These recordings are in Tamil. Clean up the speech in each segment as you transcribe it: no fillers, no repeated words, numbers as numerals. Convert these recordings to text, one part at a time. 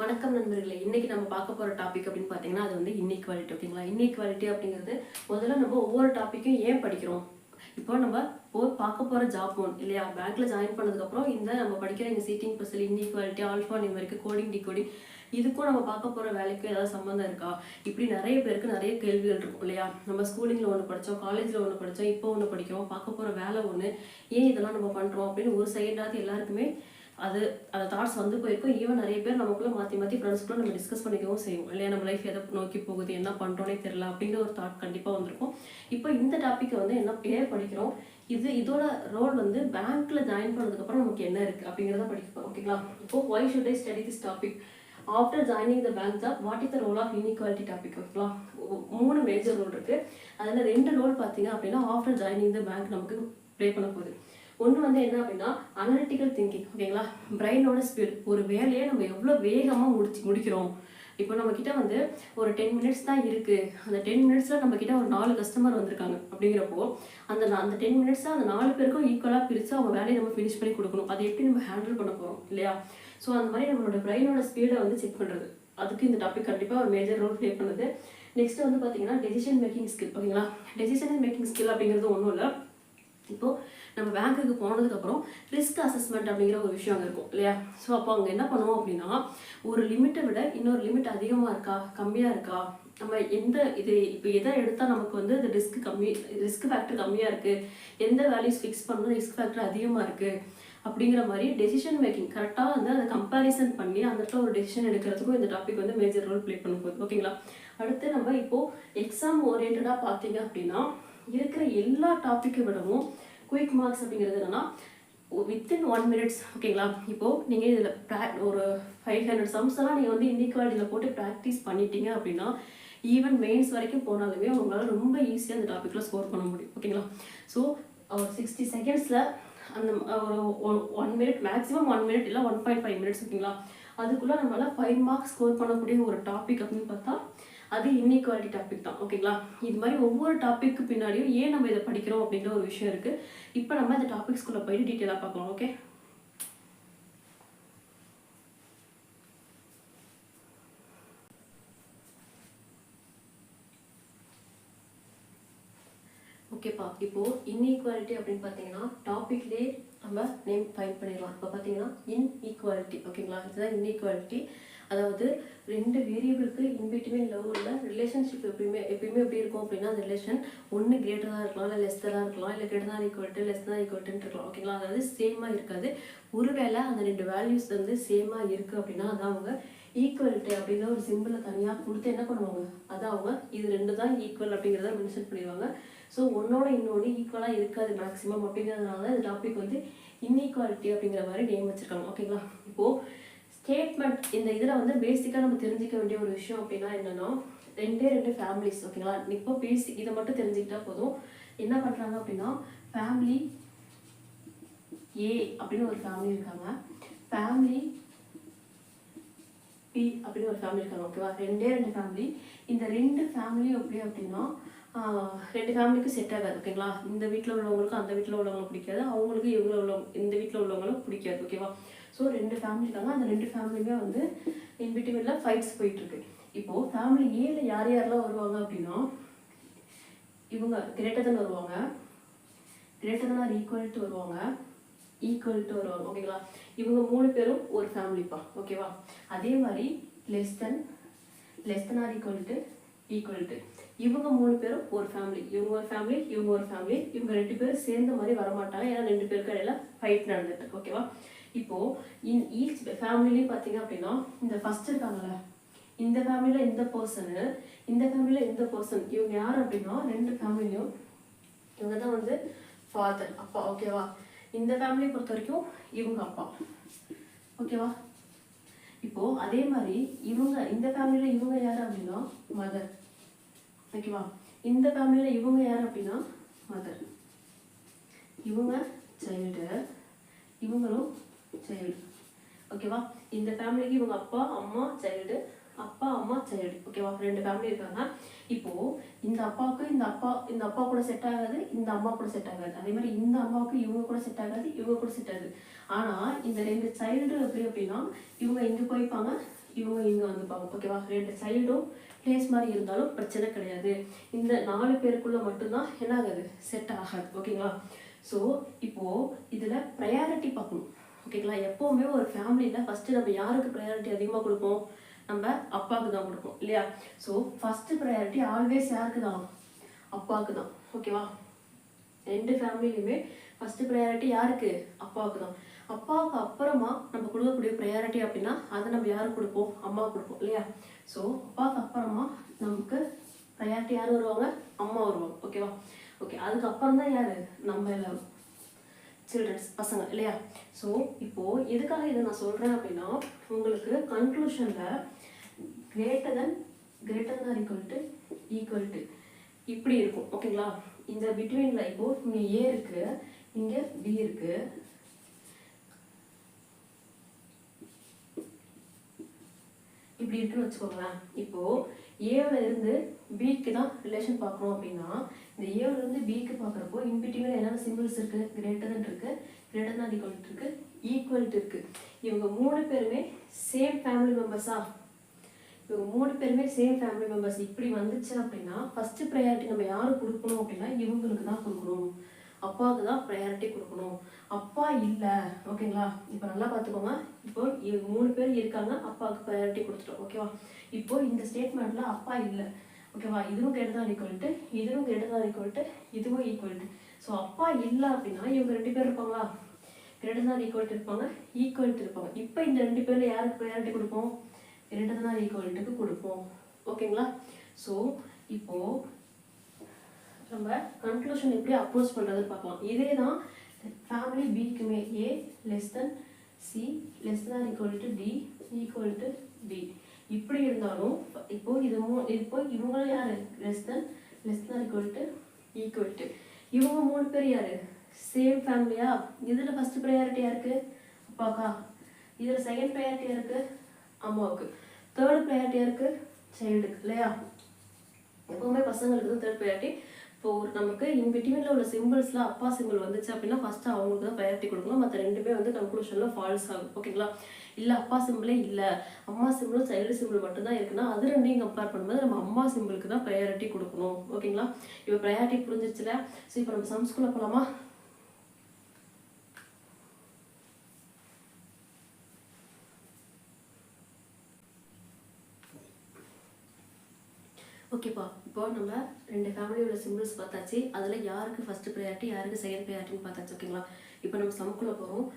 வணக்கம் நண்பர்களே. இன்னைக்கு நம்ம பார்க்க போற டாபிக் அப்படின்னு பார்த்தீங்கன்னா அது வந்து இன்இக்வாலிட்டி. ஓகேங்களா? இன்இக்வாலிட்டி அப்படிங்கிறது முதல்ல நம்ம ஒவ்வொரு டாப்பிக்கும் ஏன் படிக்கிறோம். இப்போ நம்ம பார்க்க போற ஜாப் ஒன் இல்லையா, பேங்க்ல ஜாயின் பண்ணதுக்கப்புறம் இந்த நம்ம படிக்கிற இந்த seating puzzle, inequality, alphanumeric, coding decoding, இதுக்கும் நம்ம பார்க்க போற வேலைக்கும் ஏதாவது சம்மந்தம் இருக்கா? இப்படி நிறைய பேருக்கு நிறைய கேள்விகள் இருக்கும் இல்லையா. நம்ம ஸ்கூலிங்ல ஒன்று படித்தோம், காலேஜ்ல ஒன்று படித்தோம், இப்போ ஒன்று படிக்கிறோம், பார்க்க போற வேலை ஒன்று, ஏன் இதெல்லாம் நம்ம பண்றோம் அப்படின்னு ஒரு செகண்டாவது எல்லாருக்குமே அந்த தாட்ஸ் வந்து போயிருக்கும். ஈவன் நிறைய பேர் நமக்குள்ள மாற்றி ஃப்ரெண்ட்ஸ்க்குள்ள நம்ம டிஸ்கஸ் பண்ணிக்கவும் செய்வோம் இல்லையா. நம்ம லைஃப் எதை நோக்கி போகுது, என்ன பண்ணுறோன்னே தெரியல அப்படிங்கிற ஒரு தாட் கண்டிப்பாக வந்திருக்கும். இப்போ இந்த டாப்பிக்கை வந்து என்ன ஏன் படிக்கிறோம், இதோட ரோல் வந்து பேங்க்ல ஜாயின் பண்ணதுக்கப்புறம் நமக்கு என்ன இருக்குது அப்படிங்கிறத படிக்கிறோம். ஓகேங்களா? இப்போ why should I study this topic after joining the bank job, what is the role of inequality topic. ஓகேங்களா? 3 மேஜர் ரோல் இருக்குது. அதில் 2 ரோல் பார்த்தீங்க அப்படின்னா ஆஃப்டர் ஜாயினிங் த பேங்க் நமக்கு ப்ளே பண்ண போகுது. ஒன்று வந்து என்ன அப்படின்னா அனலிட்டிக்கல் திங்கிங். ஓகேங்களா? பிரெயினோட ஸ்பீட், ஒரு வேலையை நம்ம எவ்வளோ வேகமாக முடிக்கிறோம். இப்போ நம்ம கிட்ட வந்து ஒரு 10 மினிட்ஸ் தான் இருக்கு. அந்த 10 மினிட்ஸ்ல நம்ம கிட்ட ஒரு 4 கஸ்டமர் வந்திருக்காங்க அப்படிங்கிறப்போ அந்த 10 மினிட்ஸா அந்த 4 பேருக்கும் ஈக்குவலாக பிரித்து அவங்க வேலையை நம்ம ஃபினிஷ் பண்ணி கொடுக்கணும். அதை எப்படி நம்ம ஹேண்டில் பண்ண போகிறோம் இல்லையா. ஸோ அந்த மாதிரி நம்மளோட பிரெயினோட ஸ்பீடை வந்து செக் பண்ணுறது, அதுக்கு இந்த டாபிக் கண்டிப்பாக ஒரு மேஜர் ரோல் ப்ளே பண்ணுது. நெக்ஸ்ட் வந்து பார்த்தீங்கன்னா டெசிஷன் மேக்கிங் ஸ்கில். ஓகேங்களா? டெசிஷன் மேக்கிங் ஸ்கில் அப்படிங்கிறது ஒன்றும் இல்லை. இப்போ நம்ம பேங்க்குக்கு போனதுக்கப்புறம் ரிஸ்க் அசஸ்மெண்ட் அப்படிங்கிற ஒரு விஷயம் அங்கே இருக்கும் இல்லையா. ஸோ அப்போ அங்கே என்ன பண்ணுவோம் அப்படின்னா ஒரு லிமிட்டை விட இன்னொரு லிமிட் அதிகமாக இருக்கா, கம்மியாக இருக்கா, நம்ம இப்போ எதை எடுத்தால் நமக்கு வந்து அது ரிஸ்க் ஃபேக்டர் கம்மியாக இருக்குது, எந்த வேல்யூஸ் ஃபிக்ஸ் பண்ணணும் ரிஸ்க் ஃபேக்டர் அதிகமாக இருக்குது அப்படிங்கிற மாதிரி டெசிஷன் மேக்கிங் கரெக்டாக வந்து அதை கம்பேரிசன் பண்ணி அந்த இடத்துல ஒரு டெசிஷன் எடுக்கிறதுக்கும் இந்த டாபிக் வந்து மேஜர் ரோல் ப்ளே பண்ண போகுது. ஓகேங்களா? அடுத்து நம்ம இப்போது எக்ஸாம் ஓரியன்டாக பார்த்தீங்க அப்படின்னா இருக்கிற எல்லா டாப்பிக்கை விடவும் குயிக் மார்க்ஸ் அப்படிங்கிறது என்னன்னா வித்தின் 1 மினிட்ஸ். ஓகேங்களா? இப்போது நீங்கள் இதில் ஒரு 500 சம்ஸ் எல்லாம் நீங்கள் வந்து இன்இக்வாலிட்டியில் போட்டு ப்ராக்டிஸ் பண்ணிட்டீங்க அப்படின்னா ஈவன் மெயின்ஸ் வரைக்கும் போனாலுமே உங்களால் ரொம்ப ஈஸியாக அந்த டாப்பிக்கில் ஸ்கோர் பண்ண முடியும். ஓகேங்களா? ஸோ ஒரு 60 செகண்ட்ஸில் அந்த ஒரு 1 மினிட், மேக்ஸிமம் 1 மினிட் இல்லை 1.5 மினிட்ஸ். ஓகேங்களா? அதுக்குள்ளே நம்மளால் 5 மார்க்ஸ் ஸ்கோர் பண்ணக்கூடிய ஒரு டாபிக் அப்படின்னு பார்த்தா அது இன்இக்வாலிட்டி டாபிக் தான். ஓகேங்களா? இது மாதிரி ஒவ்வொரு டாப்பிக்கு பின்னாடியும் ஏன் நம்ம இதை படிக்கிறோம் அப்படிங்கிற ஒரு விஷயம் இருக்குது. இப்போ நம்ம இந்த டாபிக்ஸ்குள்ளே போயிட்டு டீட்டெயிலாக பார்க்கலாம். ஓகே? ஓகேப்பா. இப்போது இன்இக்வாலிட்டி அப்படின்னு பார்த்தீங்கன்னா டாபிக்லேயே நம்ம நேம் ஃபைண்ட் பண்ணிடலாம். இப்போ பார்த்தீங்கன்னா இன்இக்வாலிட்டி. ஓகேங்களா? இதுதான் இன்இக்வாலிட்டி. அதாவது 2 வேரியபிளுக்கு இன்பிட்வீன் லெவலில் ரிலேஷன்ஷிப் எப்பயுமே எப்படி இருக்கும் அப்படின்னா அந்த ரிலேஷன் ஒன்று கிரேட்டராக இருக்கலாம், இல்லை லெஸ்தராக இருக்கலாம், இல்லை கிரேட்டர் தான் ஈக்குவல்ட்டு, லெஸ் தான் ஈக்குவல்ட்டுன்னு இருக்கலாம். ஓகேங்களா? அதாவது சேமாக இருக்காது. ஒருவேளை அந்த 2 வேல்யூஸ் வந்து சேமாக இருக்குது அப்படின்னா அதான் அவங்க ஈக்குவல்ட்டு அப்படிங்கிற ஒரு சிம்பிளை தனியாக கொடுத்து என்ன பண்ணுவாங்க, அதான் அவங்க இது 2 தான் ஈக்குவல் அப்படிங்கிறத மென்ஷன் பண்ணிடுவாங்க. ஸோ ஒன்னோட இன்னொன்று ஈக்குவலாக இருக்காது மேக்ஸிமம் அப்படிங்கிறதுனால இந்த டாபிக் வந்து இன்இக்வாலிட்டி அப்படிங்கிற மாதிரி நேம் வச்சுருக்காங்க. ஓகேங்களா? இப்போது ஸ்டேட்மெண்ட் இந்த இதில் வந்து பேசிக்காக நம்ம தெரிஞ்சிக்க வேண்டிய ஒரு விஷயம் அப்படின்னா என்னென்னா 2 ஃபேமிலிஸ். ஓகேங்களா? இப்போ பேசிக் இதை மட்டும் தெரிஞ்சுக்கிட்டா போதும். என்ன பண்ணுறாங்க அப்படின்னா ஃபேமிலி ஏ அப்படின்னு ஒரு ஃபேமிலி இருக்காங்க, ஃபேமிலி பி அப்படின்னு ஒரு ஃபேமிலி இருக்காங்க. ஓகேவா? 2 ஃபேமிலி. இந்த 2 ஃபேமிலியும் எப்படி அப்படின்னா 2 ஃபேமிலிக்கு செட் ஆகாது. ஓகேங்களா? இந்த வீட்டில் உள்ளவங்களுக்கு அந்த வீட்டில் உள்ளவங்களுக்கு பிடிக்காது, அவங்களுக்கு இந்த வீட்டில் உள்ளவங்களும் பிடிக்காது. ஓகேவா? ஸோ 2 ஃபேமிலி இருக்காங்க. அந்த 2 ஃபேமிலியுமே வந்து இன்பிட்வீனில் ஃபைட்ஸ் போயிட்டுருக்கு. இப்போது ஃபேமிலி ஏல யாரெல்லாம் வருவாங்க அப்படின்னா இவங்க கிரேட்டர் தன் வருவாங்க, greater than or equal to வருவாங்க, ஈக்குவல் டு வருவாங்க. ஓகேங்களா? இவங்க 3 பேரும் ஒரு ஃபேமிலிப்பா. ஓகேவா? அதே மாதிரி less than or equal to இவங்க 3 பேரும் ஒரு ஃபேமிலி, இவங்க ஒரு ஃபேமிலி, இவங்க ஒரு ஃபேமிலி. இவங்க 2 பேரும் சேர்ந்த மாதிரி வரமாட்டாங்க, ஏன்னா 2 பேருக்கு இடையில ஃபைட் நடந்துட்டு. ஓகேவா? இப்போது ஈச் ஃபேமிலிலையும் பார்த்தீங்க அப்படின்னா இந்த ஃபர்ஸ்ட் இருக்காங்கல்ல, இந்த ஃபேமிலியில் இந்த பர்சனு, இந்த ஃபேமிலியில் இந்த பர்சன், இவங்க யார் அப்படின்னா 2 ஃபேமிலியும் இவங்க தான் வந்து ஃபாதர், அப்பா. ஓகேவா? இந்த ஃபேமிலியை பொறுத்த வரைக்கும் இவங்க அப்பா. ஓகேவா? இப்போது அதே மாதிரி இந்த ஃபேமிலியில் இவங்க யார் அப்படின்னா மதர். ஓகேவா? இந்த ஃபேமிலியில் இவங்க யார் அப்படின்னா மதர், இவங்க சைல்டு, இவங்களும் சைல்டு. ஓகேவா? இந்த ஃபேமிலிக்கு இவங்க அப்பா அம்மா சைல்டு, அப்பா அம்மா சைல்டு. ஓகேவா? 2 ஃபேமிலி இருக்காங்க. இப்போது இந்த அப்பாவுக்கு இந்த அப்பா கூட செட் ஆகாது, இந்த அம்மா கூட செட் ஆகாது. அதே மாதிரி இந்த அம்மாவுக்கு இவங்க கூட செட் ஆகாது, இவங்க கூட செட் ஆகுது. ஆனால் இந்த 2 சைல்டு எப்படி அப்படின்னா இவங்க இங்கே போய்ப்பாங்க, இவங்க இங்கே வந்துப்பாங்க. ஓகேவா? 2 சைடும் பிளேஸ் மாதிரி இருந்தாலும் பிரச்சனை கிடையாது. இந்த 4 பேருக்குள்ள மட்டும்தான் என்ன ஆகுது, செட் ஆகாது. ஓகேங்களா? ஸோ இப்போது இதில் ப்ரையாரிட்டி பார்க்கணும். ஓகேங்களா? எப்போவுமே ஒரு ஃபேமிலியில் ஃபஸ்ட்டு நம்ம யாருக்கு ப்ரையாரிட்டி அதிகமாக கொடுப்போம்? நம்ம அப்பாவுக்கு தான் கொடுப்போம் இல்லையா? ஸோ ஃபஸ்ட்டு ப்ரையாரிட்டி ஆல்வேஸ் யாருக்கு தான்? அப்பாவுக்கு தான். ஓகேவா? 2 ஃபேமிலிலையுமே ஃபஸ்ட்டு ப்ரையாரிட்டி யாருக்கு? அப்பாவுக்கு தான். அப்பாவுக்கு அப்புறமா நம்ம கொடுக்கக்கூடிய ப்ரையாரிட்டி அப்படின்னா அதை நம்ம யாருக்கு கொடுப்போம்? அம்மாவுக்கு கொடுப்போம் இல்லையா? ஸோ அப்பாவுக்கு அப்புறமா நமக்கு ப்ரையாரிட்டி யார் வருவாங்க? அம்மா வருவாங்க. ஓகேவா? ஓகே, அதுக்கப்புறம் தான் யார்? நம்ம எல்லாரும் சில்ட்ரன்ஸ், பசங்க இல்லையா? ஸோ இப்போது எதுக்காக இதை நான் சொல்கிறேன் அப்படின்னா, உங்களுக்கு கன்க்ளூஷனில் கிரேட்டர் தன் ஈக்குவல் டு இப்படி இருக்கும். ஓகேங்களா? இந்த பிட்வீனில் இப்போது இங்கே ஏ இருக்குது, இங்கே பி இருக்குது. இப்படி இருக்குன்னு வச்சுக்கோங்களேன். இப்போது ஏவில் இருந்து பிக்கு தான் ரிலேஷன் பார்க்குறோம் அப்படின்னா, இந்த ஏவில் இருந்து பிக்கு பார்க்குறப்போ இன்பிட்வீனில் என்னென்ன சிம்பிள்ஸ் இருக்குது? கிரேட்டர் தன் இருக்குது, கிரேட்டர் தன் ஈக்குவல் இருக்குது, ஈக்குவல்ட்டு இருக்குது. இவங்க 3 பேருமே சேம் ஃபேமிலி மெம்பர்ஸா? இவங்க 3 பேருமே சேம் ஃபேமிலி மெம்பர்ஸ் இப்படி வந்துச்சு அப்படின்னா ஃபஸ்ட்டு ப்ரையாரிட்டி நம்ம யாருக்கு கொடுக்கணும் அப்படின்னா இவங்களுக்கு தான் கொடுக்கணும். அப்பாவுக்கு தான் ப்ரையாரிட்டி கொடுக்கணும். அப்பா இல்லை. ஓகேங்களா? இப்போ நல்லா பார்த்துக்கோங்க. இப்போ 3 பேர் இருக்காங்க, அப்பாவுக்கு ப்ரையாரிட்டி கொடுத்துட்டோம். ஓகேவா? இப்போ இந்த ஸ்டேட்மெண்ட்டில் அப்பா இல்லை. ஓகேவா? இதுவும் கிரேட்டர் தன் ஈக்குவல் டு, இதுவும் கிரேட்டர் தன் ஈக்குவல் டு, இதுவும் ஈக்குவல் டு. ஸோ அப்பா இல்லை அப்படின்னா இவங்க 2 பேர் இருப்பாங்களா? கிரேட்டர் தன் ஈக்குவல் டு இருப்பாங்க, ஈக்குவல் டு இருப்பாங்க. இப்போ இந்த 2 பேரில் யாருக்கு ப்ரையாரிட்டி கொடுப்போம்? கிரேட்டர் தன் ஈக்குவல்ட்டுக்கு கொடுப்போம். ஓகேங்களா? ஸோ இப்போது நம்ம கன்க்ளூஷன் எப்படி அப்ரோச் பண்ணுறதுன்னு பார்க்கலாம். இதே தான் ஃபேமிலி பிக்குமே. A less than C less than equal to D equal to B இப்படி இருந்தாலும் இப்போது இப்போ இவங்களும் யார்? Less than equal to. இவங்க 3 பேர் யார்? சேம் ஃபேமிலியா? இதில் ஃபஸ்ட்டு ப்ரையாரிட்டி யாருக்கு? அப்பாக்கா? இதில் செகண்ட் ப்ரையாரிட்டி யாருக்கு? அம்மாவுக்கு. தேர்ட் ப்ரையாரிட்டி யாருக்கு? சைல்டுக்கு இல்லையா? எப்போவுமே பசங்களுக்கு தான் தேர்ட் ப்ரையாரிட்டி. இப்போ நமக்கு இன்பிட்வீனில் உள்ள சிம்பிள்ஸில் அப்பா சிம்பிள் வந்துச்சு அப்படின்னா ஃபஸ்ட்டு அவங்களுக்கு தான் ப்ரையாரிட்டி கொடுக்கணும். மற்ற 2 வந்து கன்க்ளூஷனில் ஃபால்ஸ் ஆகும். ஓகேங்களா? இல்லை அப்பா சிம்பிளே இல்லை, அம்மா சிம்பிளும் சைல்டு சிம்பிள் மட்டும்தான் இருக்குன்னா அது 2 கம்பேர் பண்ணும்போது நம்ம அம்மா சிம்பிளுக்கு தான் ப்ரையாரிட்டி கொடுக்கணும். ஓகேங்களா? இப்போ ப்ரையாரிட்டி புரிஞ்சிருச்சுல? ஸோ இப்போ நம்ம சம்ஸ்குள்ளே போகலாமா? ஓகேப்பா, இப்போ நம்ம 2 ஃபேமிலியோட சிம்பிள்ஸ் பார்த்தாச்சு. அதில் யாருக்கு ஃபஸ்ட்டு ப்ரையாரிட்டி, யாருக்கு செகண்ட் ப்ரையாரிட்டின்னு பார்த்தாச்சு. ஓகேங்களா? இப்போ நம்ம சம்குள்ளே போகிறோம்.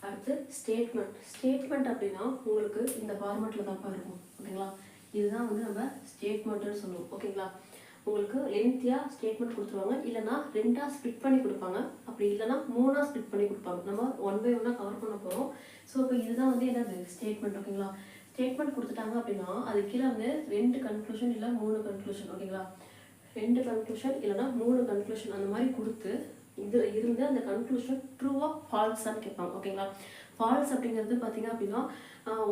அடுத்து ஸ்டேட்மெண்ட் அப்படின்னா உங்களுக்கு இந்த ஃபார்மேட்டில் தான்ப்பா இருக்கும். ஓகேங்களா? இதுதான் வந்து நம்ம ஸ்டேட்மெண்ட்டுன்னு சொல்லுவோம். ஓகேங்களா? உங்களுக்கு லென்த்தியாக ஸ்டேட்மெண்ட் கொடுத்துருவாங்க, இல்லைனா 2ஆக ஸ்ப்ளிட் பண்ணி கொடுப்பாங்க, அப்படி இல்லைனா 3ஆக ஸ்ப்ளிட் பண்ணி கொடுப்பாங்க. நம்ம 1 by 1 கவர் பண்ண போகிறோம். ஸோ இப்போ இதுதான் வந்து என்னது ஸ்டேட்மெண்ட். ஓகேங்களா? ஸ்டேட்மெண்ட் கொடுத்துட்டாங்க அப்படின்னா அது கீழே வந்து 2 கன்க்ளூஷன் இல்லை 3 கன்க்ளூஷன். ஓகேங்களா? 2 கன்க்ளூஷன் இல்லைனா 3 கன்க்ளூஷன் அந்த மாதிரி கொடுத்து இது இருந்து அந்த கன்க்ளூஷன் ட்ரூவா ஃபால்ஸான்னு கேட்பாங்க. ஓகேங்களா? ஃபால்ஸ் அப்படிங்கிறது பார்த்தீங்க அப்படின்னா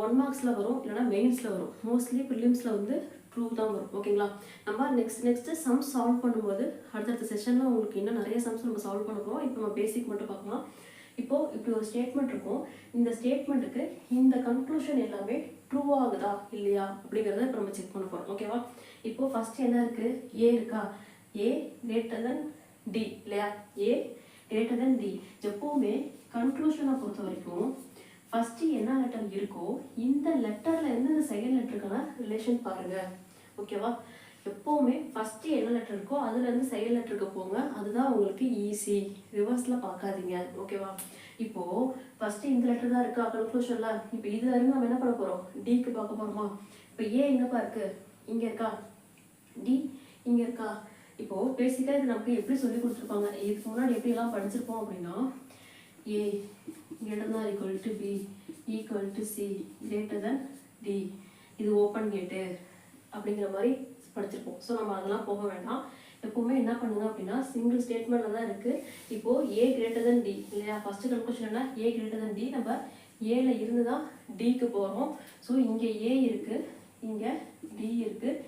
1 மார்க்ஸில் வரும், இல்லைனா மெயின்ஸில் வரும். மோஸ்ட்லி ப்ரிலிம்ஸில் வந்து ட்ரூ தான் வரும். ஓகேங்களா? நம்ம நெக்ஸ்ட்டு சம்ஸ் சால்வ் பண்ணும்போது அடுத்தடுத்த செஷனில் உங்களுக்கு இன்னும் நிறைய சம்ஸ் நம்ம சால்வ் பண்ண போகிறோம். இப்போ நம்ம பேசிக் மட்டும் பார்க்கலாம். இப்போது இப்படி ஒரு ஸ்டேட்மெண்ட் இருக்கும். இந்த ஸ்டேட்மெண்ட்டுக்கு இந்த கன்க்ளூஷன் எல்லாமே ட்ரூ ஆகுதா இல்லையா அப்படிங்கிறத இப்போ நம்ம செக் பண்ண போகிறோம். ஓகேவா? இப்போது ஃபஸ்ட்டு என்ன இருக்குது? ஏ இருக்கா? ஏ கிரேட்டர் தென் டி இல்லையா? A greater than D. எப்போவுமே கன்க்ளூஷனை பொறுத்த வரைக்கும் ஃபஸ்ட்டு என்ன லெட்டர் இருக்கோ இந்த லெட்டரில் இருந்து இந்த செகண்ட் லெட்டருக்கான ரிலேஷன் பாருங்கள். ஓகேவா? எப்போவுமே ஃபஸ்ட்டு என்ன லெட்டர் இருக்கோ அதுலேருந்து செகண்ட் லெட்டருக்கு போங்க. அதுதான் உங்களுக்கு ஈஸி. ரிவர்ஸில் பார்க்காதீங்க. ஓகேவா? இப்போது ஃபஸ்ட்டு இந்த லெட்டர் தான் இருக்கா கன்க்ளூஷனில். இப்போ இதில் இருந்து நம்ம என்ன பண்ண போகிறோம்? டிக்கு பார்க்க போகிறோமா? இப்போ ஏ எங்கேப்பா இருக்குது? இங்கே இருக்கா? டி இங்கே இருக்கா? இப்போது பேசிக்காக இது நமக்கு எப்படி சொல்லி கொடுத்துருப்பாங்க, இதுக்கு முன்னாடி எப்படிலாம் படிச்சிருப்போம் அப்படின்னா A greater than equal to B equal to C greater than D, இது ஓப்பன் கேட்டு அப்படிங்கிற மாதிரி படிச்சிருப்போம். ஸோ நம்ம அதெல்லாம் போக வேண்டாம். எப்போவுமே என்ன பண்ணுங்க அப்படின்னா சிங்கிள் ஸ்டேட்மெண்ட்டில் தான் இருக்குது. இப்போது ஏ கிரேட்டர் தென் டி இல்லையா? ஃபஸ்ட்டு கன்க்ளூஷன் என்ன? A greater than D. நம்ம ஏல இருந்து தான் டிக்கு போகிறோம். ஸோ இங்கே ஏ இருக்குது, இங்கே டி இருக்குது.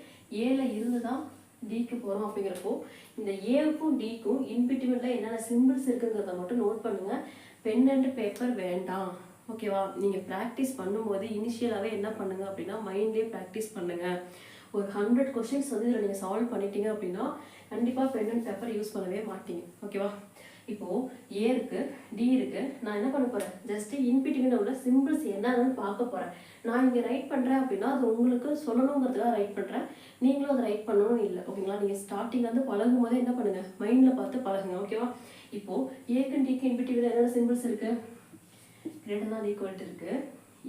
ஏல இருந்து தான் டிக்கு போகிறோம். அப்படிங்கிறப்போ இந்த ஏவுக்கும் டிக்கும் இன்பிட்வீனில் என்னென்ன சிம்பிள்ஸ் இருக்குங்கிறத மட்டும் நோட் பண்ணுங்கள். பென் அண்ட் பேப்பர் வேண்டாம். ஓகேவா? நீங்கள் ப்ராக்டிஸ் பண்ணும்போது இனிஷியலாகவே என்ன பண்ணுங்க அப்படின்னா மைண்ட்லேயே ப்ராக்டிஸ் பண்ணுங்கள். ஒரு 100 கொஸ்டின்ஸ் வந்து இதில் நீங்கள் சால்வ் பண்ணிட்டீங்க அப்படின்னா கண்டிப்பாக பென் அண்ட் பேப்பர் யூஸ் பண்ணவே மாட்டீங்க. ஓகேவா? இப்போது ஏ இருக்குது, டி இருக்குது. நான் என்ன பண்ண போகிறேன், ஜஸ்ட்டு இன்பிட்வீன் உள்ள சிம்பிள்ஸ் என்னன்னு பார்க்க போகிறேன். நான் இங்கே ரைட் பண்ணுறேன் அப்படின்னா அது உங்களுக்கு சொல்லணுங்கிறதுக்காக ரைட் பண்ணுறேன். நீங்களும் அதை ரைட் பண்ணணும் இல்லை. ஓகேங்களா? நீங்கள் ஸ்டார்டிங்லேருந்து பழகும் போதே என்ன பண்ணுங்கள், மைண்டில் பார்த்து பழகுங்க. ஓகேவா? இப்போது ஏக்கு டிக்கு இன்பிட்வீன் என்னென்ன சிம்பிள்ஸ் இருக்குது, கிரேட்டர் தான் ஈக்குவல்ட்டு இருக்குது,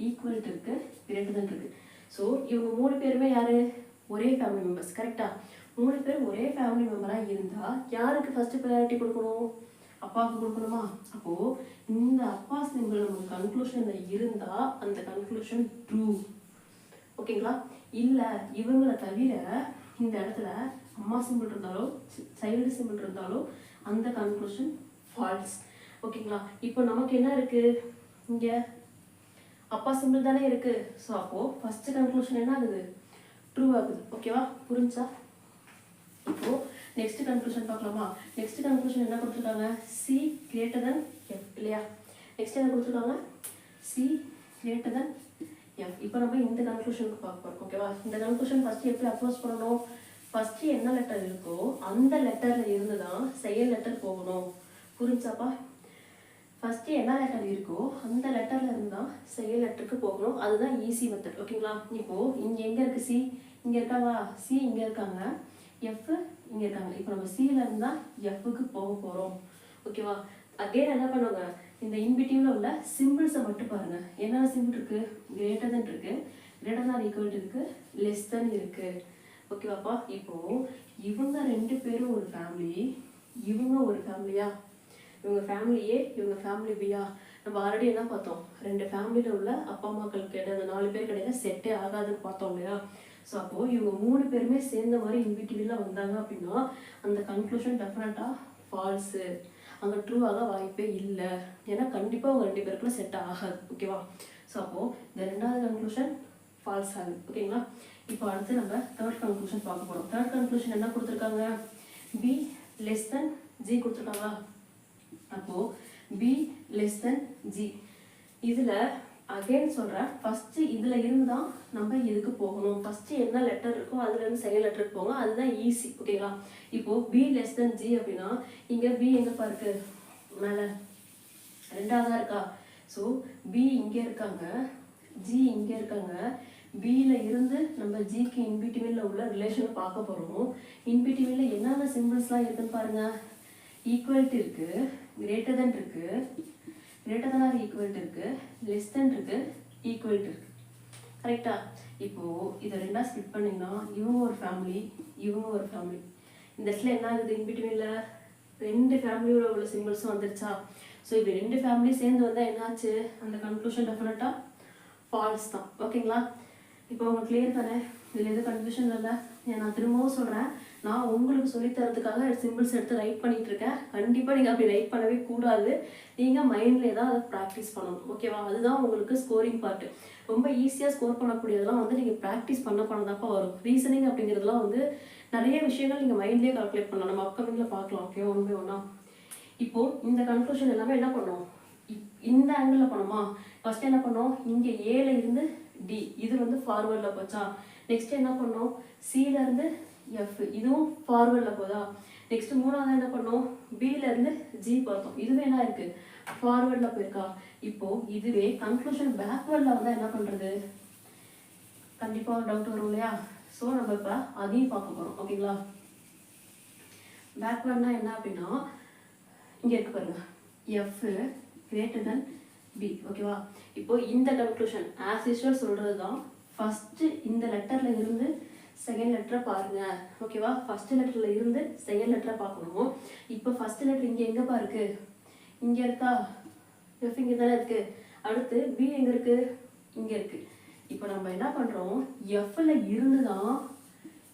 ஈக்குவல்ட்டு இருக்குது, கிரேட்டர் தான் இருக்குது. ஸோ இவங்க 3 பேருமே யார், ஒரே ஃபேமிலி மெம்பர்ஸ். கரெக்டாக? 3 பேர் ஒரே ஃபேமிலி மெம்பராக இருந்தால் யாருக்கு ஃபஸ்ட்டு ப்ரையாரிட்டி கொடுக்கணும், அப்பாவுக்கு கொடுக்கணுமா? அப்போது இந்த அப்பா சிம்பிள் நமக்கு கன்க்ளூஷனில் இருந்தால் அந்த கன்க்ளூஷன் ட்ரூ. ஓகேங்களா? இல்லை இவங்களை தவிர இந்த இடத்துல அம்மா சிம்பிள் இருந்தாலோ சைல்டு சிம்பிள் இருந்தாலோ அந்த கன்க்ளூஷன் ஃபால்ஸ். ஓகேங்களா? இப்போ நமக்கு என்ன இருக்குது, இங்கே அப்பா சிம்பிள் தானே இருக்குது. ஸோ அப்போது ஃபஸ்ட்டு கன்க்ளூஷன் என்ன ஆகுது, ட்ரூ ஆகுது. ஓகேவா? புரிஞ்சா? இப்போது நெக்ஸ்ட் கன்க்ளூஷன் பார்க்கலாமா? நெக்ஸ்ட் கன்க்ளூஷன் என்ன கொடுத்துருக்காங்க, சி கிரேட்டர் தென் எஃப் இல்லையா? நெக்ஸ்ட் என்ன கொடுத்துருக்காங்க, சி கிரேட்டர் தென் எஃப். இப்போ நம்ம இந்த கன்க்ளூஷனுக்கு பார்க்க போகிறோம். ஓகேவா? இந்த கன்க்ளூஷன் ஃபஸ்ட்டு எப்படி அப்ரோச் பண்ணணும், ஃபஸ்ட்டு என்ன லெட்டர் இருக்கோ அந்த லெட்டரில் இருந்து தான் செகண்ட் லெட்டர் போகணும். புரிஞ்சாப்பா? ஃபஸ்ட்டு என்ன லெட்டர் இருக்கோ அந்த லெட்டரில் இருந்து தான் செகண்ட் லெட்டருக்கு போகணும். அதுதான் ஈஸி மெத்தட். ஓகேங்களா? இப்போது இங்கே எங்கே இருக்குது, சி இங்கே இருக்காங்களா, சி இங்கே இருக்காங்க, எஃப் இங்கே இருக்காங்க. இப்போ நம்ம சியில் இருந்தால் எஃப்க்கு போக போகிறோம். ஓகேவா? அகெயின் என்ன பண்ணுவாங்க, இந்த இன்பிட்வீனில் உள்ள சிம்பிள்ஸை மட்டும் பாருங்கள். என்னென்ன சிம்பிள் இருக்குது, கிரேட்டர் தென் இருக்குது, கிரேட்டர் தான் ஈக்குவல் இருக்குது, லெஸ் தென் இருக்குது. ஓகேவாப்பா? இப்போது இவங்க 2 பேரும் ஒரு ஃபேமிலி, இவங்க ஒரு ஃபேமிலியா, இவங்க ஃபேமிலியே இவங்க ஃபேமிலி பியா. நம்ம ஆல்ரெடி என்ன பார்த்தோம், 2 ஃபேமிலியில் உள்ள அப்பா அம்மாக்களுக்கு இடையில 4 பேர் கிடையாது செட்டே ஆகாதுன்னு பார்த்தோம் இல்லையா? ஸோ அப்போது இவங்க 3 பேருமே சேர்ந்த மாதிரி இன்பிட்வீனில் வந்தாங்க அப்படின்னா அந்த கன்க்ளூஷன் டெஃபினட்டாக ஃபால்ஸு. அங்கே ட்ரூ ஆக வாய்ப்பே இல்லை. ஏன்னா கண்டிப்பாக அவங்க 2 பேருக்குள்ள செட் ஆகாது. ஓகேவா? ஸோ அப்போது இந்த 2வது கன்க்ளூஷன் ஃபால்ஸ் ஆகுது. ஓகேங்களா? இப்போ அடுத்து நம்ம தேர்ட் கன்க்ளூஷன் பார்க்க போகிறோம். தேர்ட் கன்க்ளூஷன் என்ன கொடுத்துருக்காங்க, பி லெஸ் தென் ஜி கொடுத்துருக்காங்களா? அப்போது பி லெஸ் தென் ஜி. இதில் அகெயின் சொல்கிறேன், ஃபஸ்ட்டு இதில் இருந்து தான் நம்ம இதுக்கு போகணும். ஃபஸ்ட்டு என்ன லெட்டர் இருக்கோ அதுலேருந்து செகண்ட் லெட்டருக்கு போங்க, அதுதான் ஈஸி. ஓகேங்களா? இப்போது பி லெஸ் தென் ஜி அப்படின்னா இங்கே பி எங்கேப்பா இருக்குது, மேலே 2ஆவதாக இருக்கா? ஸோ பி இங்கே இருக்காங்க, ஜி இங்கே இருக்காங்க. பியில் இருந்து நம்ம ஜிக்கு இன்பிட்வீனில் உள்ள ரிலேஷனை பார்க்க போகிறோம். இன்பிட்வீனில் என்னென்ன சிம்பிள்ஸ்லாம் இருக்குதுன்னு பாருங்கள். ஈக்குவல்ட்டு இருக்குது, கிரேட்டர் தென் இருக்குது, கிரேட்டர் தென் ஆர் ஈக்குவல்ட்டு இருக்குது, லெஸ் தென் இருக்குது, ஈக்குவல்ட்டு இருக்குது. கரெக்டாக? இப்போது இதை 2ஆக ஸ்பிட் பண்ணிங்கன்னா இவங்க ஒரு ஃபேமிலி, இவங்க ஒரு ஃபேமிலி. இந்த இடத்துல என்ன ஆகுது, இன்பிட்வீனில் 2 ஃபேமிலியோட உள்ள சிம்பிள்ஸும் வந்துருச்சா? ஸோ இப்படி 2 ஃபேமிலி சேர்ந்து வந்தால் என்னாச்சு, அந்த கன்க்ளூஷன் டெஃபினட்டாக ஃபால்ஸ் தான். ஓகேங்களா? இப்போ உங்களுக்கு கிளியர் தானே, இதில் எதுவும் கன்ஃபியூஷன் இல்லை. நான் திரும்பவும் சொல்கிறேன், நான் உங்களுக்கு சொல்லித்தரதுக்காக சிம்பிள்ஸ் எடுத்து ரைட் பண்ணிகிட்டு இருக்கேன். கண்டிப்பாக நீங்கள் அப்படி ரைட் பண்ணவே கூடாது. நீங்கள் மைண்ட்லேயே தான் அதை ப்ராக்டிஸ் பண்ணணும். ஓகேவா? அதுதான் உங்களுக்கு ஸ்கோரிங் பார்ட்டு. ரொம்ப ஈஸியாக ஸ்கோர் பண்ணக்கூடியதெல்லாம் வந்து நீங்கள் ப்ராக்டிஸ் பண்ணதாப்பா வரும். ரீசனிங் அப்படிங்கிறதுலாம் வந்து நிறைய விஷயங்கள் நீங்கள் மைண்ட்லேயே கால்குலேட் பண்ணலாம். நம்ம அப்கமிங்கில் பார்க்கலாம். ஓகேவா? ஒன்றா இப்போது இந்த கன்க்ளூஷன் எல்லாமே என்ன பண்ணோம், இந்த ஆங்கிளில் பண்ணோமா? ஃபஸ்ட்டு என்ன பண்ணோம், இங்கே ஏல இருந்து டி, இது வந்து ஃபார்வர்டில் போச்சா? நெக்ஸ்ட் என்ன பண்ணோம், சியிலேருந்து எஃப், இதுவும் ஃபார்வர்டில் போதா? நெக்ஸ்ட் 3ஆவது என்ன பண்ணோம், பியிலேருந்து ஜி பார்த்தோம், இதுவே என்ன இருக்குது, ஃபார்வர்டில் போயிருக்கா? இப்போது இதுவே கன்க்ளூஷன் பேக்வேர்டில் வந்தால் என்ன பண்ணுறது, கண்டிப்பாக ஒரு டவுட் வரும் இல்லையா? ஸோ நம்ம இப்போ அதையும் பார்க்க போகிறோம். ஓகேங்களா? பேக்வேர்ட்னா என்ன அப்படின்னா இங்கே இருக்கு பாருங்க, எஃப் கிரேட்டர் தென் பி. ஓகேவா? இப்போ இந்த கன்க்ளூஷன் ஆஸ் யூஸ்வல் சொல்கிறது தான். ஃபஸ்ட்டு இந்த லெட்டரில் இருந்து செகண்ட் லெட்டரை பாருங்கள். ஓகேவா? ஃபஸ்ட்டு லெட்டரில் இருந்து செகண்ட் லெட்டரை பார்க்கணும். இப்போ ஃபஸ்ட்டு லெட்டர் இங்கே எங்கேப்பா இருக்குது, இங்கே இருக்கா? எஃப் இங்கே தானே இருக்குது. அடுத்து பி எங்கே இருக்குது, இங்கே இருக்குது. இப்போ நம்ம என்ன பண்ணுறோம், எஃப்ல இருந்து தான்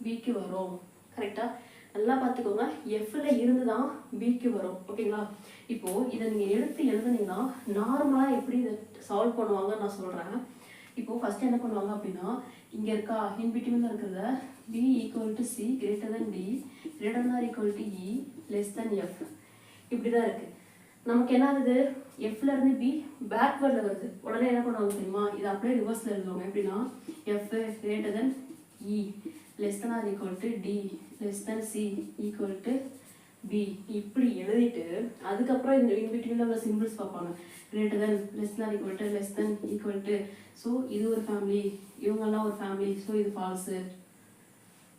பிக்கு வரும். கரெக்டாக? நல்லா பார்த்துக்கோங்க, எஃப்ல இருந்து தான் பிக்கு வரும். ஓகேங்களா? இப்போது இதை நீங்கள் எடுத்து எழுதுனீங்கன்னா நார்மலாக எப்படி இதை சால்வ் பண்ணுவாங்கன்னு நான் சொல்கிறேன். இப்போது ஃபஸ்ட்டு என்ன பண்ணுவாங்க அப்படின்னா, இங்கே இருக்கா இன்பிட்வீனில் இருக்கிறத B equal to C greater than D greater than or equal to E less than F, இப்படி தான் இருக்குது. நமக்கு என்ன ஆகுது, எஃப்ல இருந்து பி பேக்வேர்டில் வருது. உடனே என்ன பண்ணுவாங்க தெரியுமா, இது அப்படியே ரிவர்ஸில் எழுதுவாங்க. எப்படின்னா F greater than E less than or equal to D less than C equal to B இப்படி எழுதிட்டு அதுக்கப்புறம் இந்த இன்பிட்வீனில் உள்ள சிம்பிள்ஸ் பார்ப்பாங்க. Greater than less than equal to less than equal to. So இது ஒரு ஃபேமிலி, இவங்கெல்லாம் ஒரு ஃபேமிலி, ஸோ இது ஃபால்ஸு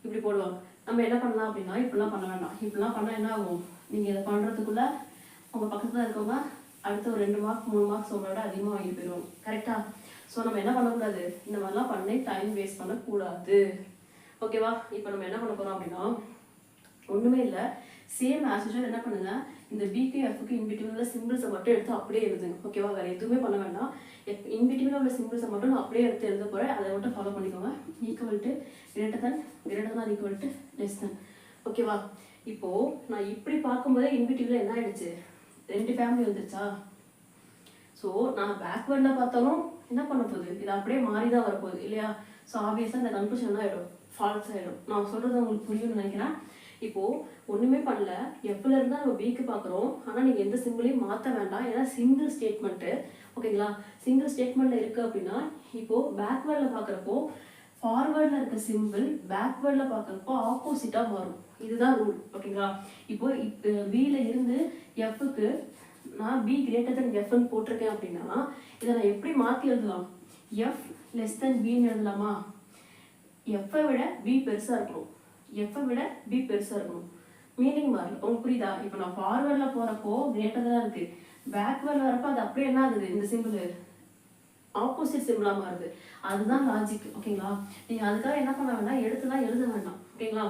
இப்படி போடுவாங்க. நம்ம என்ன பண்ணலாம் அப்படின்னா இப்படிலாம் பண்ண வேண்டாம். இப்படிலாம் பண்ணால் என்ன ஆகும், நீங்கள் இதை பண்ணுறதுக்குள்ளே உங்கள் பக்கத்தில் இருக்கவங்க அடுத்த ஒரு 2 மார்க் 3 மார்க்ஸ் உங்களோட அதிகமாக வாங்கிட்டு போயிடுவாங்க. கரெக்டாக? ஸோ நம்ம என்ன பண்ணக்கூடாது, இந்த மாதிரிலாம் பண்ணி டைம் வேஸ்ட் பண்ணக்கூடாது. ஓகேவா? இப்போ நம்ம என்ன பண்ண போகிறோம் அப்படின்னா ஒன்றுமே இல்லை, சேம் ஆஸ் யூஷுவல் என்ன பண்ணுங்க, இந்த பிக்கு எஃப்க்கு இன்பிட்வீனில் சிம்பிள்ஸை மட்டும் எடுத்து அப்படியே எழுதுங்க. ஓகேவா? வேறு எதுவுமே பண்ண வேண்டாம். இன்பிட்வீனில் உள்ள சிம்பிள்ஸை மட்டும் நான் அப்படியே எடுத்து எழுத போகிறேன். அதை மட்டும் ஃபாலோ பண்ணிக்கோங்க. Equal to greater than equal to less தென். ஓகேவா? இப்போது நான் இப்படி பார்க்கும்போதே இன்பிட்வீனில் என்ன ஆயிடுச்சு, 2 ஃபேமிலி வந்துருச்சா. ஸோ நான் பேக்வேர்டில் பார்த்தாலும் என்ன பண்ண போகுது, இது அப்படியே மாறி தான் வரப்போகுது இல்லையா. ஸோ ஆப்வியஸாக இந்த கன்க்ளூஷன் என்ன ஆகிடும், ஃபால்ஸ் ஆகிடும். நான் சொல்கிறது உங்களுக்கு புரியும்னு நினைக்கிறேன். இப்போது ஒன்றுமே பண்ணல, எஃப்ல இருந்தால் நம்ம பிக்கு பார்க்குறோம். ஆனால் நீங்கள் எந்த சிம்பிளையும் மாற்ற வேண்டாம், ஏன்னா சிங்கிள் ஸ்டேட்மெண்ட்டு. ஓகேங்களா? சிங்கிள் ஸ்டேட்மெண்ட்டில் இருக்குது அப்படின்னா இப்போது பேக்வேர்டில் பார்க்குறப்போ ஃபார்வேர்டில் இருக்க சிம்பிள் பேக்வேர்டில் பார்க்குறப்போ ஆப்போசிட்டாக மாறும். இதுதான் ரூல். ஓகேங்களா? இப்போ பியில் இருந்து எஃப்க்கு நான் பி கிரேட்டர் தென் எஃப்னு போட்டிருக்கேன் அப்படின்னா இதை நான் எப்படி மாற்றி எழுதலாம், எஃப் லெஸ் தென் பின்னு எழுதலாமா. எஃப்பை விட பி பெருசாக இருக்கணும், எஃப்பை விட பி பெருசாக இருக்கணும். மீனிங் மாறல. உங்களுக்கு புரியுதா? இப்போ நான் ஃபார்வேர்டில் போகிறப்போ கிரேட்டர் தான் இருக்குது, பேக்வேர்டில் வரப்போ அது அப்படியே என்ன ஆகுது, இந்த சிம்பிள் ஆப்போசிட் சிம்பிளாக மாறுது. அதுதான் லாஜிக். ஓகேங்களா? நீங்கள் அதுக்காக என்ன பண்ண வேண்டாம், எடுத்துலாம் எழுத வேண்டாம். ஓகேங்களா?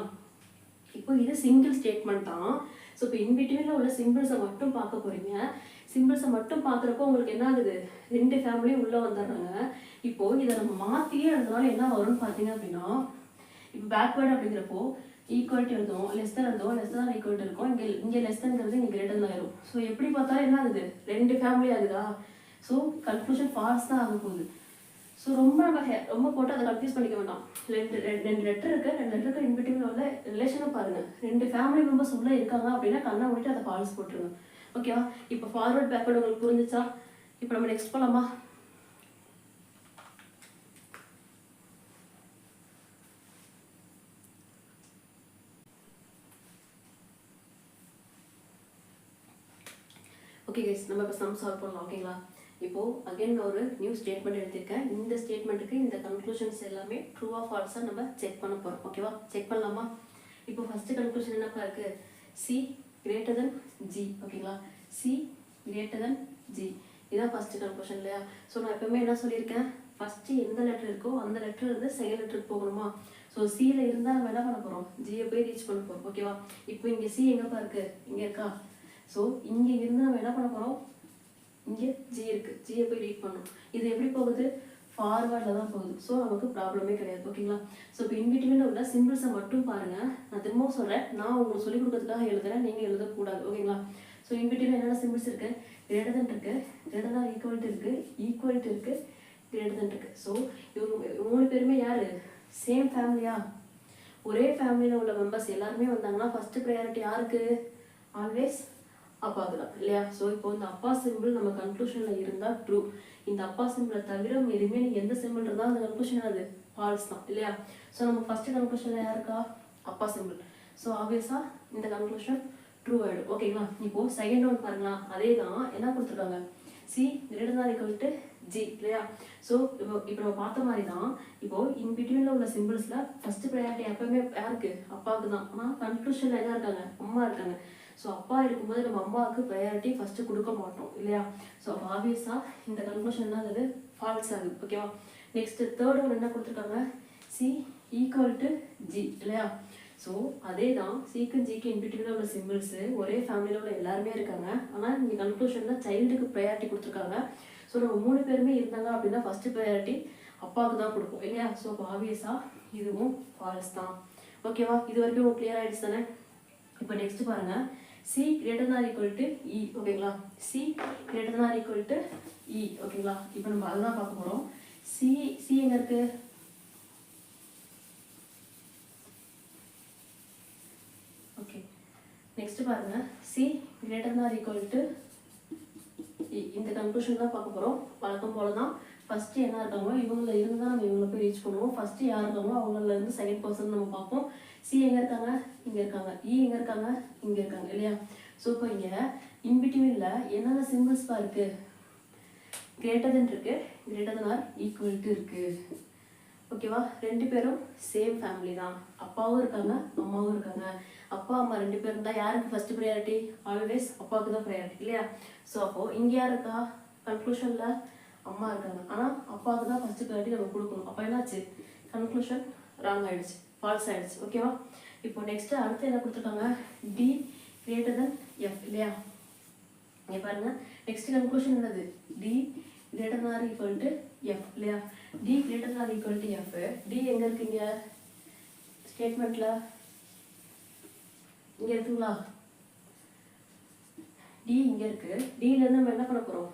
இப்போ இது சிங்கிள் ஸ்டேட்மெண்ட் தான். ஸோ இப்போ இன்பிட்வீனில் உள்ள சிம்பிள்ஸை மட்டும் பார்க்க போகிறீங்க. சிம்பிள்ஸை மட்டும் பார்க்குறப்போ உங்களுக்கு என்ன ஆகுது, 2 ஃபேமிலியும் உள்ளே வந்துடுறாங்க. இப்போது இதை நம்ம மாற்றியே எழுதுனாலும் என்ன வரும்னு பார்த்தீங்க அப்படின்னா, இப்போ பேக்வேர்டு அப்படிங்கிறப்போ ஈக்குவல்ட்டி எழுதுவோம், லெஸ் தென் எழுதுவோம், லெஸ் தான் ஈக்குவல்ட்டி இருக்கும். இங்கே லெஸ் தென்ங்கிறது இங்கே கிரேட்டர் தான் ஆயிடும். ஸோ எப்படி பார்த்தாலும் என்ன ஆகுது, 2 ஃபேமிலி ஆகுதா. ஸோ கன்க்ளூஷன் ஃபால்ஸ் தான் ஆக போகுது. ஸோ ரொம்ப போட்டு அதை கன்ஃபியூஸ் பண்ணிக்க வேண்டாம். 2 லெட்டர் இருக்குது, 2 லெட்டருக்கு இன்பிட்வீனில் உள்ள ரிலேஷனை பாருங்கள். 2 ஃபேமிலி மெம்பர்ஸ் உள்ளே இருக்காங்க அப்படின்னா கண்ணை முடிட்டு அதை ஃபால்ஸ் போட்டுருங்க. ஓகேவா? இப்போ ஃபார்வர்ட் பேக்வேர்டு உங்களுக்கு புரிஞ்சிச்சா? இப்போ நம்ம நெக்ஸ்ட் போகலாமா? ஓகே கைஸ், நம்ம இப்போ சம் சால்வ் பண்ணலாம். ஓகேங்களா? இப்போது அகைன் ஒரு நியூ ஸ்டேட்மெண்ட் எடுத்திருக்கேன். இந்த ஸ்டேட்மெண்ட்டுக்கு இந்த கன்க்ளூஷன்ஸ் எல்லாமே ட்ரூ ஆஃப் ஃபால்ஸாக நம்ம செக் பண்ண போகிறோம். ஓகேவா? செக் பண்ணலாமா? இப்போ ஃபஸ்ட்டு கன்க்ளூஷன் என்னப்பா இருக்குது, சி கிரேட்டர் தென் ஜி. ஓகேங்களா? சி கிரேட்டர் தென் ஜி, இதுதான் ஃபஸ்ட்டு கன்க்ளூஷன் இல்லையா. ஸோ நான் எப்பவுமே என்ன சொல்லியிருக்கேன், ஃபஸ்ட்டு எந்த லெட்டர் இருக்கோ அந்த லெட்டர் இருந்து செகண்ட் லெட்டருக்கு போகணுமா. ஸோ சியில் இருந்தால் நம்ம என்ன பண்ண போகிறோம், ஜியை போய் ரீச் பண்ண போகிறோம். ஓகேவா? இப்போ இங்கே சி எங்கேப்பா இருக்குது, இங்கே இருக்கா. ஸோ இங்கே இருந்து நம்ம என்ன பண்ண போகிறோம், இங்கே ஜி இருக்குது, ஜியை போய் ரீட் பண்ணணும். இது எப்படி போகுது, ஃபார்வேர்டில் தான் போகுது. ஸோ நமக்கு ப்ராப்ளமே கிடையாது. ஓகேங்களா? ஸோ இப்போ இன்பிட்வீனில் உள்ள சிம்பிள்ஸை மட்டும் பாருங்கள். நான் திரும்பவும் சொல்கிறேன், நான் உங்களுக்கு சொல்லிக் கொடுக்கறதுக்காக எழுதுறேன், நீங்கள் எழுதக்கூடாது. ஓகேங்களா? ஸோ இன்பிட்வீனில் என்னென்ன சிம்பிள்ஸ் இருக்குது, கிரேட்டர் தென் இருக்குது, கிரேட்டர் தான் ஈக்குவல்ட்டி இருக்குது, ஈக்குவல்ட்டி இருக்குது, கிரேட்டர் தென் இருக்குது. ஸோ இவங்க 3 பேருமே யார், சேம் ஃபேமிலியா. ஒரே ஃபேமிலியில் உள்ள மெம்பர்ஸ் எல்லாருமே வந்தாங்கன்னா ஃபஸ்ட்டு ப்ரையாரிட்டி யாருக்கு, ஆல்வேஸ் அப்பாவுக்கு தான் இல்லையா. ஸோ இப்போ இந்த அப்பா சிம்பிள் நம்ம கன்க்ளூஷனில் இருந்தால் ட்ரூ. இந்த அப்பா சிம்பிளை தவிர எதுவுமே நீங்கள் எந்த சிம்பிள் இருந்தால் அந்த கன்க்ளூஷன் அது ஃபால்ஸ் தான் இல்லையா. ஸோ நம்ம ஃபஸ்ட்டு கன்க்ளூஷனில் யாருக்கா, அப்பா சிம்பிள். ஸோ ஆப்வியஸாக இந்த கன்க்ளூஷன் ட்ரூ ஆகிடும். ஓகேங்களா? இப்போது செகண்ட் ஒன் பாருங்களா, அதே தான் என்ன கொடுத்துருக்காங்க, C greater than equal to G இல்லையா. ஸோ இப்போ நம்ம பார்த்த மாதிரி தான் இப்போது இன்பிட்வீனில் உள்ள சிம்பிள்ஸில் ஃபஸ்ட்டு ப்ரையாரிட்டி எப்பவுமே யாருக்கு, அப்பாவுக்கு தான். ஆனால் கன்க்ளூஷனில் என்ன இருக்காங்க, அம்மா இருக்காங்க. ஸோ அப்பா இருக்கும்போது நம்ம அம்மாவுக்கு ப்ரையாரிட்டி ஃபஸ்ட்டு கொடுக்க மாட்டோம் இல்லையா. ஸோ ஆப்வியஸாக இந்த கன்க்ளூஷன் என்ன ஆகுது, ஃபால்ஸ் ஆகுது. ஓகேவா? நெக்ஸ்ட்டு தேர்ட் ஒன் என்ன கொடுத்துருக்காங்க, சி ஈக்குவல் டு ஜி இல்லையா. ஸோ அதே தான் சிக்கு ஜிக்கு இன்பிட்வீனில் உள்ள சிம்பிள்ஸு ஒரே ஃபேமிலியில் உள்ள எல்லாருமே இருக்காங்க. ஆனால் இங்கே கன்க்ளூஷனில் சைல்டுக்கு ப்ரையாரிட்டி கொடுத்துருக்காங்க. ஸோ நம்ம 3 பேருமே இருந்தாங்க அப்படின்னா ஃபஸ்ட்டு ப்ரையாரிட்டி அப்பாவுக்கு தான் கொடுப்போம் இல்லையா. ஸோ அப்போ ஆப்வியஸாக இதுவும் ஃபால்ஸ் தான். ஓகேவா? இது வரைக்கும் உங்களுக்கு கிளியர் ஆகிடுச்சு தானே. இப்போ நெக்ஸ்ட் பாருங்கள், C greater than equal to இ. ஓகேங்களா? C greater than equal to இ. ஓகேங்களா? இப்போ நம்ம அதுதான் பார்க்க போகிறோம். சி எங்கே இருக்குது, ஓகே நெக்ஸ்ட் பாருங்கள், C greater than equal to இந்த கன்க்ளூஷன் தான் பார்க்க போகிறோம். வழக்கம் போல தான் ஃபஸ்ட்டு என்ன இருக்காங்களோ இவங்கள இருந்து தான் நம்ம இவங்களை போய் ரீச் பண்ணுவோம். ஃபஸ்ட்டு யார் இருக்காங்களோ அவங்களிருந்து செகண்ட் பர்சன் நம்ம பார்ப்போம். சி எங்கே இருக்காங்க, இங்கே இருக்காங்க. இ எங்கே இருக்காங்க, இங்கே இருக்காங்க இல்லையா? ஸோ இப்போ இங்கே இன்பிட்வீனில் என்னென்ன சிம்பிள்ஸ்பா இருக்குது? கிரேட்டர் தென் இருக்குது, greater than or equal to இருக்குது. ஓகேவா? ரெண்டு பேரும் சேம் ஃபேமிலி தான். அப்பாவும் இருக்காங்க, அம்மாவும் இருக்காங்க. அப்பா அம்மா ரெண்டு பேரும் தான். யாருக்கு ஃபர்ஸ்ட் ப்ரையாரிட்டி? ஆல்வேஸ் அப்பாவுக்கு தான் ப்ரையாரிட்டி இல்லையா? ஸோ அப்போது இங்கே யார் இருக்கா? கன்க்ளூஷனில் அம்மா இருக்காங்க. ஆனால் அப்பாவுக்கு தான் ஃபர்ஸ்ட் ப்ரையாரிட்டி நம்ம கொடுக்கணும். அப்போ என்னாச்சு? கன்க்ளூஷன் ராங் ஆகிடுச்சு, ஃபால்ஸ் ஆகிடுச்சு. ஓகேவா? இப்போ நெக்ஸ்ட்டு அடுத்து என்ன கொடுத்துருக்காங்க? டி கிரேட்டர் தென் எஃப் இல்லையா? இங்கே பாருங்கள், நெக்ஸ்ட் கன்க்ளூஷன் என்னது? D greater than or equal to F இல்லையா? D greater than or equal to F. D எங்கே இருக்குங்க ஸ்டேட்மெண்ட்டில்? இங்கே இருக்குங்களா? டி இங்கே இருக்குது. டியிலேருந்து நம்ம என்ன பண்ண போகிறோம்?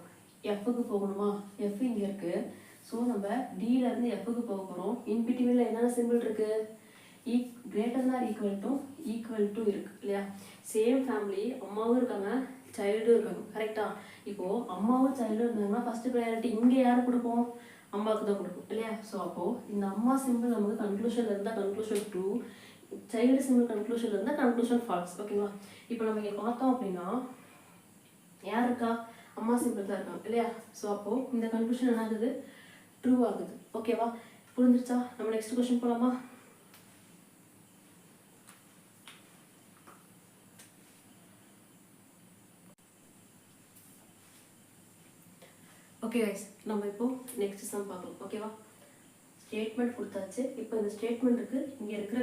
எஃப்க்கு போகணுமா? எஃப் இங்கே இருக்குது. ஸோ நம்ம டியிலேருந்து எஃப்க்கு போக போகிறோம். இன்பிட்வீனில் என்னென்ன சிம்பிள் இருக்குது? கிரேட்டர் ஆர் ஈக்குவல் டு இருக்குது இல்லையா? சேம் ஃபேமிலி, அம்மாவும் இருக்காங்க, சைல்டும் இருக்காங்க. கரெக்டாக? இப்போது அம்மாவும் சைல்டும் இருந்தாங்கன்னா ஃபஸ்ட்டு ப்ரையாரிட்டி இங்கே யார் கொடுப்போம்? அம்மாவுக்கு தான் கொடுப்போம் இல்லையா? ஸோ அப்போது இந்த அம்மா சிம்பிள் நமக்கு கன்க்ளூஷன் இருந்தால் conclusion true, child simple conclusion இருந்தால் கன்க்ளூஷன் ஃபால்ஸ். ஓகேங்களா? இப்போ நம்ம இங்கே பார்த்தோம் அப்படின்னா யார் இருக்கா? அம்மா சிம்பிள் தான் இருக்காங்க இல்லையா? ஸோ அப்போது இந்த கன்க்ளூஷன் என்ன ஆகுது? ட்ரூ ஆகுது. ஓகேவா? புரிஞ்சிருச்சா? நம்ம நெக்ஸ்ட் கொஸ்டின் போகலாமா? ஓகே கைஸ், நம்ம இப்போ நெக்ஸ்ட் சம் பார்க்கலாம். ஓகேவா? ஸ்டேட்மெண்ட் கொடுத்தாச்சு. இப்போ இந்த ஸ்டேட்மெண்ட்டுக்கு இங்கே இருக்கிற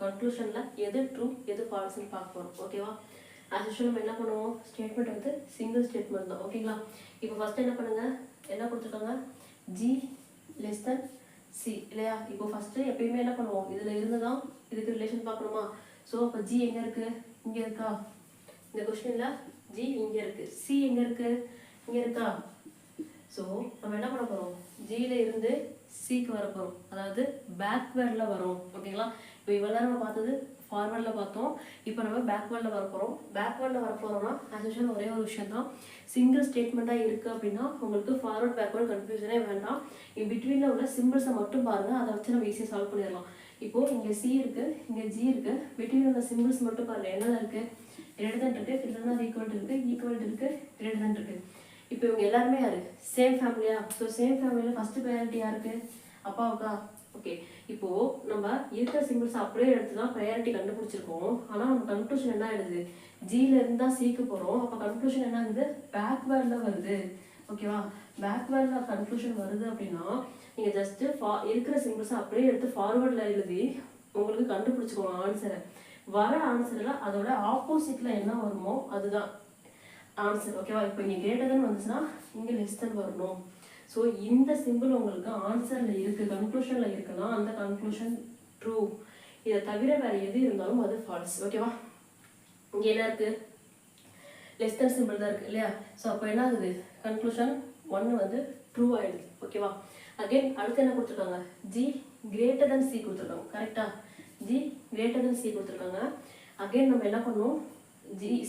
கன்க்ளூஷனில் எது ட்ரூ எது ஃபால்ஸ்ன்னு பார்க்க போகிறோம். ஓகேவா? ஆஸ் யூஷுவல் நம்ம என்ன பண்ணுவோம்? ஸ்டேட்மெண்ட் வந்து சிங்கிள் ஸ்டேட்மெண்ட் தான். ஓகேங்களா? இப்போ ஃபஸ்ட்டு என்ன பண்ணுங்கள், என்ன கொடுத்துருக்காங்க? ஜி லெஸ் தென் சி இல்லையா? இப்போ ஃபஸ்ட்டு எப்பயுமே என்ன பண்ணுவோம்? இதில் இருந்து தான் இதுக்கு ரிலேஷன் பார்க்கணுமா? ஸோ அப்போ ஜி எங்கே இருக்குது? இங்கே இருக்கா? இந்த கொஸ்டினில் ஜி இங்கே இருக்குது. சி எங்கே இருக்குது? இங்கே இருக்கா? ஸோ நம்ம என்ன பண்ண போகிறோம்? ஜியில் இருந்து சிக்கு வர போகிறோம், அதாவது பேக்வேர்டில் வரும். ஓகேங்களா? இப்போ இவ்வளோ நம்ம பார்த்தது ஃபார்வேர்டில் பார்த்தோம். இப்போ நம்ம பேக்வேர்டில் வர போகிறோம். பேக்வேர்டில் வர போகிறோம்னா ஆஸ் யூஷுவல் ஒரே ஒரு விஷயம் தான், சிங்கிள் ஸ்டேட்மெண்ட்டாக இருக்குது அப்படின்னா உங்களுக்கு ஃபார்வர்ட் பேக்வேர்டு கன்ஃபியூஷனே வேண்டாம். இன் பிட்வீனில் உள்ள சிம்பிள்ஸை மட்டும் பாருங்கள், அதை வச்சு நம்ம ஈஸியாக சால்வ் பண்ணிடலாம். இப்போது இங்கே சி இருக்குது, இங்கே ஜி இருக்குது. பிட்வீனில் உள்ள சிம்பிள்ஸ் மட்டும் பாருங்கள் என்னென்ன இருக்குது? கிரேட்டர் தென் இருக்குது, கிரேட்டர் தென் ஈக்குவல் இருக்குது, ஈக்குவல் இருக்குது, கிரேட்டர் தென் இருக்குது. இப்போ இவங்க எல்லாருமே யாரு? சேம் ஃபேமிலியா? ஸோ சேம் ஃபேமிலியில் ஃபஸ்ட்டு ப்ரையாரிட்டி யாருக்கு? அப்பாவுக்கா? ஓகே. இப்போது நம்ம இருக்கிற சிம்பிள்ஸ் அப்படியே எடுத்து தான் ப்ரையாரிட்டி கண்டுபிடிச்சிருக்கோம். ஆனால் நம்ம கன்க்ளூஷன் என்ன ஆகிடுது? ஜியில் இருந்தால் சிக்கு போகிறோம். அப்போ கன்க்ளூஷன் என்ன ஆகுது? பேக்வேர்டில் வருது. ஓகேவா? பேக்வேர்டில் கன்க்ளூஷன் வருது அப்படின்னா நீங்கள் ஜஸ்ட்டு இருக்கிற சிம்பிள்ஸை அப்படியே எடுத்து ஃபார்வேர்டில் எழுதி உங்களுக்கு கண்டுபிடிச்சிக்கோங்க ஆன்சரை. வர ஆன்சரில் அதோட ஆப்போசிட்டில் என்ன வருமோ அதுதான் ஆன்சர். ஓகேவா? இப்போ இங்கே கிரேட்டர் தென் வந்துச்சுன்னா இங்கே லெஸ் தென் வரணும். ஸோ இந்த சிம்பிள் உங்களுக்கு ஆன்சரில் இருக்குது, கன்க்ளூஷனில் இருக்குன்னா அந்த கன்க்ளூஷன் ட்ரூ. இதை தவிர வேறு எது இருந்தாலும் அது ஃபால்ஸ். ஓகேவா? இங்கே என்ன இருக்குது? லெஸ் தென் சிம்பிள் தான் இருக்குது இல்லையா? ஸோ அப்போ என்ன ஆகுது? கன்க்ளூஷன் 1 வந்து ட்ரூ ஆகிடுது. ஓகேவா? அகெயின் அடுத்து என்ன கொடுத்துருக்காங்க? ஜி கிரேட்டர் தென் சி கொடுத்துருக்காங்க. கரெக்டாக? ஜி கிரேட்டர் தென் சி கொடுத்துருக்காங்க. அகெயின் நம்ம என்ன பண்ணுவோம்?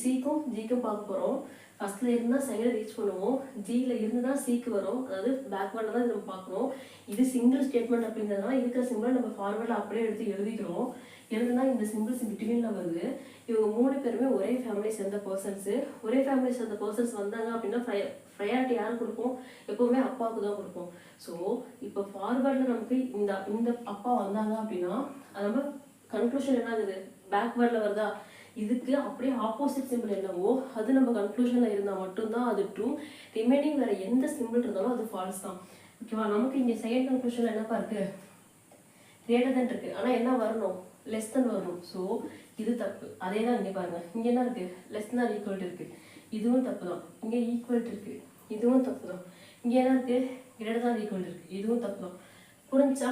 சிக்கும் ஜிக்கும் பார்க்க போகிறோம். ஃபஸ்ட்டில் இருந்தால் செகண்ட் ரீச் பண்ணுவோம். ஜியில் இருந்து தான் சிக்கு வரும், அதாவது பேக்வேர்டில் தான் நம்ம பார்க்கணும். இது சிங்கிள் ஸ்டேட்மெண்ட் அப்படிங்கிறதுனால இருக்கிற சிம்பிள் நம்ம ஃபார்வேர்டில் அப்படியே எடுத்து எழுதிக்கிறோம். எழுதுனா இந்த சிம்பிள்ஸ் பிட்வீனில் வருது. இவங்க 3 பேருமே ஒரே ஃபேமிலி சேர்ந்த பர்சன்ஸு. ஒரே ஃபேமிலி சேர்ந்த பர்சன்ஸ் வந்தாங்க அப்படின்னா ப்ரையாரிட்டி யாரும் கொடுப்போம்? எப்போவுமே அப்பாவுக்கு தான் கொடுப்போம். ஸோ இப்போ ஃபார்வேர்டில் நமக்கு இந்த அப்பா வந்தாங்க அப்படின்னா அது நம்ம கன்க்ளூஷன் என்ன ஆகுது? பேக்வேர்டில் வருதா? இதுக்கு அப்படியே ஆப்போசிட் சிம்பிள் என்னவோ அது நம்ம கன்க்ளூஷனில் இருந்தால் மட்டும்தான் அது ட்ரூ. ரிமைனிங் வேறு எந்த சிம்பிள் இருந்தாலும் அது ஃபால்ஸ் தான். ஓகேவா? நமக்கு இங்கே செகண்ட் கன்க்ளூஷனில் என்னப்பா இருக்குது? கிரேட்டர் தென் இருக்குது. ஆனால் என்ன வரணும்? லெஸ் தென் வரணும். ஸோ இது தப்பு. அதே தான் இங்கே பாருங்கள், இங்கே என்ன இருக்குது? லெஸ் தென் ஆர் ஈக்குவல் இருக்குது. இதுவும் தப்பு தான். இங்கே ஈக்குவல் இருக்குது, இதுவும் தப்பு தான். இங்கே என்ன இருக்குது? கிரேட்டர் தென் ஈக்குவல் இருக்குது, இதுவும் தப்பு தான். புரிஞ்சா?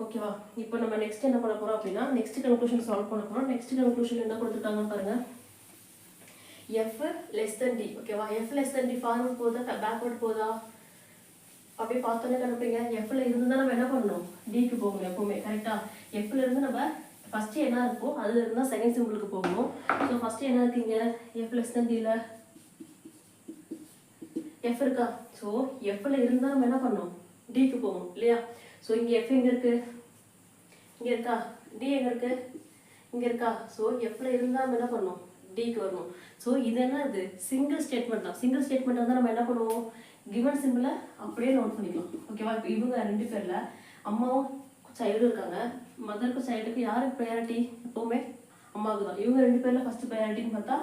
ஓகேவா? இப்போ நம்ம நெக்ஸ்ட் என்ன பண்ண போகிறோம் அப்படின்னா நெக்ஸ்ட் கன்க்ளூஷன் சால்வ் பண்ண போகிறோம். நெக்ஸ்ட் கன்க்ளூஷன் என்ன கொடுத்துருக்காங்கன்னு பாருங்கள். F less than D. ஓகேவா? F less than D forward போதா பேக்வர்ட் போதா? அப்படியே பார்த்தோன்னே கண்டுபிடிங்க. எஃப்ல இருந்து தான் நம்ம என்ன பண்ணணும்? டிக்கு போகணும் எப்போவுமே. கரெக்டாக? எஃப்ல இருந்து நம்ம ஃபஸ்ட்டு என்ன இருக்கோ அதில் இருந்தால் செகண்ட் சிம்பிளுக்கு போகணும். ஸோ ஃபஸ்ட்டு என்ன இருக்குங்க? எஃப் லெஸ் தென் டியில் எஃப் இருக்கா? ஸோ எஃப்ல இருந்தால் நம்ம என்ன பண்ணோம், டிக்கு போகணும் இல்லையா? ஸோ இங்கே எஃப் எங்கே இருக்கு, இங்கே இருக்கா? டி எங்கே இருக்கு, இங்கே இருக்கா? ஸோ எஃப்ல இருந்தால் நம்ம என்ன பண்ணோம், டிக்கு வரணும். ஸோ இது என்ன, இது சிங்கிள் ஸ்டேட்மெண்ட் தான். சிங்கிள் ஸ்டேட்மெண்ட் வந்து நம்ம என்ன பண்ணுவோம், கிவன் சிம்பிளை அப்படியே நோட் பண்ணிக்கலாம். ஓகேவா? இப்போ இவங்க 2 பேரில் அம்மாவும் சைல்டும் இருக்காங்க. மதருக்கும் சைல்டுக்கும் யாருக்கு ப்ரையாரிட்டி? எப்போவுமே அம்மாவுக்கு தான். இவங்க 2 பேரில் ஃபஸ்ட்டு ப்ரையாரிட்டின்னு பார்த்தா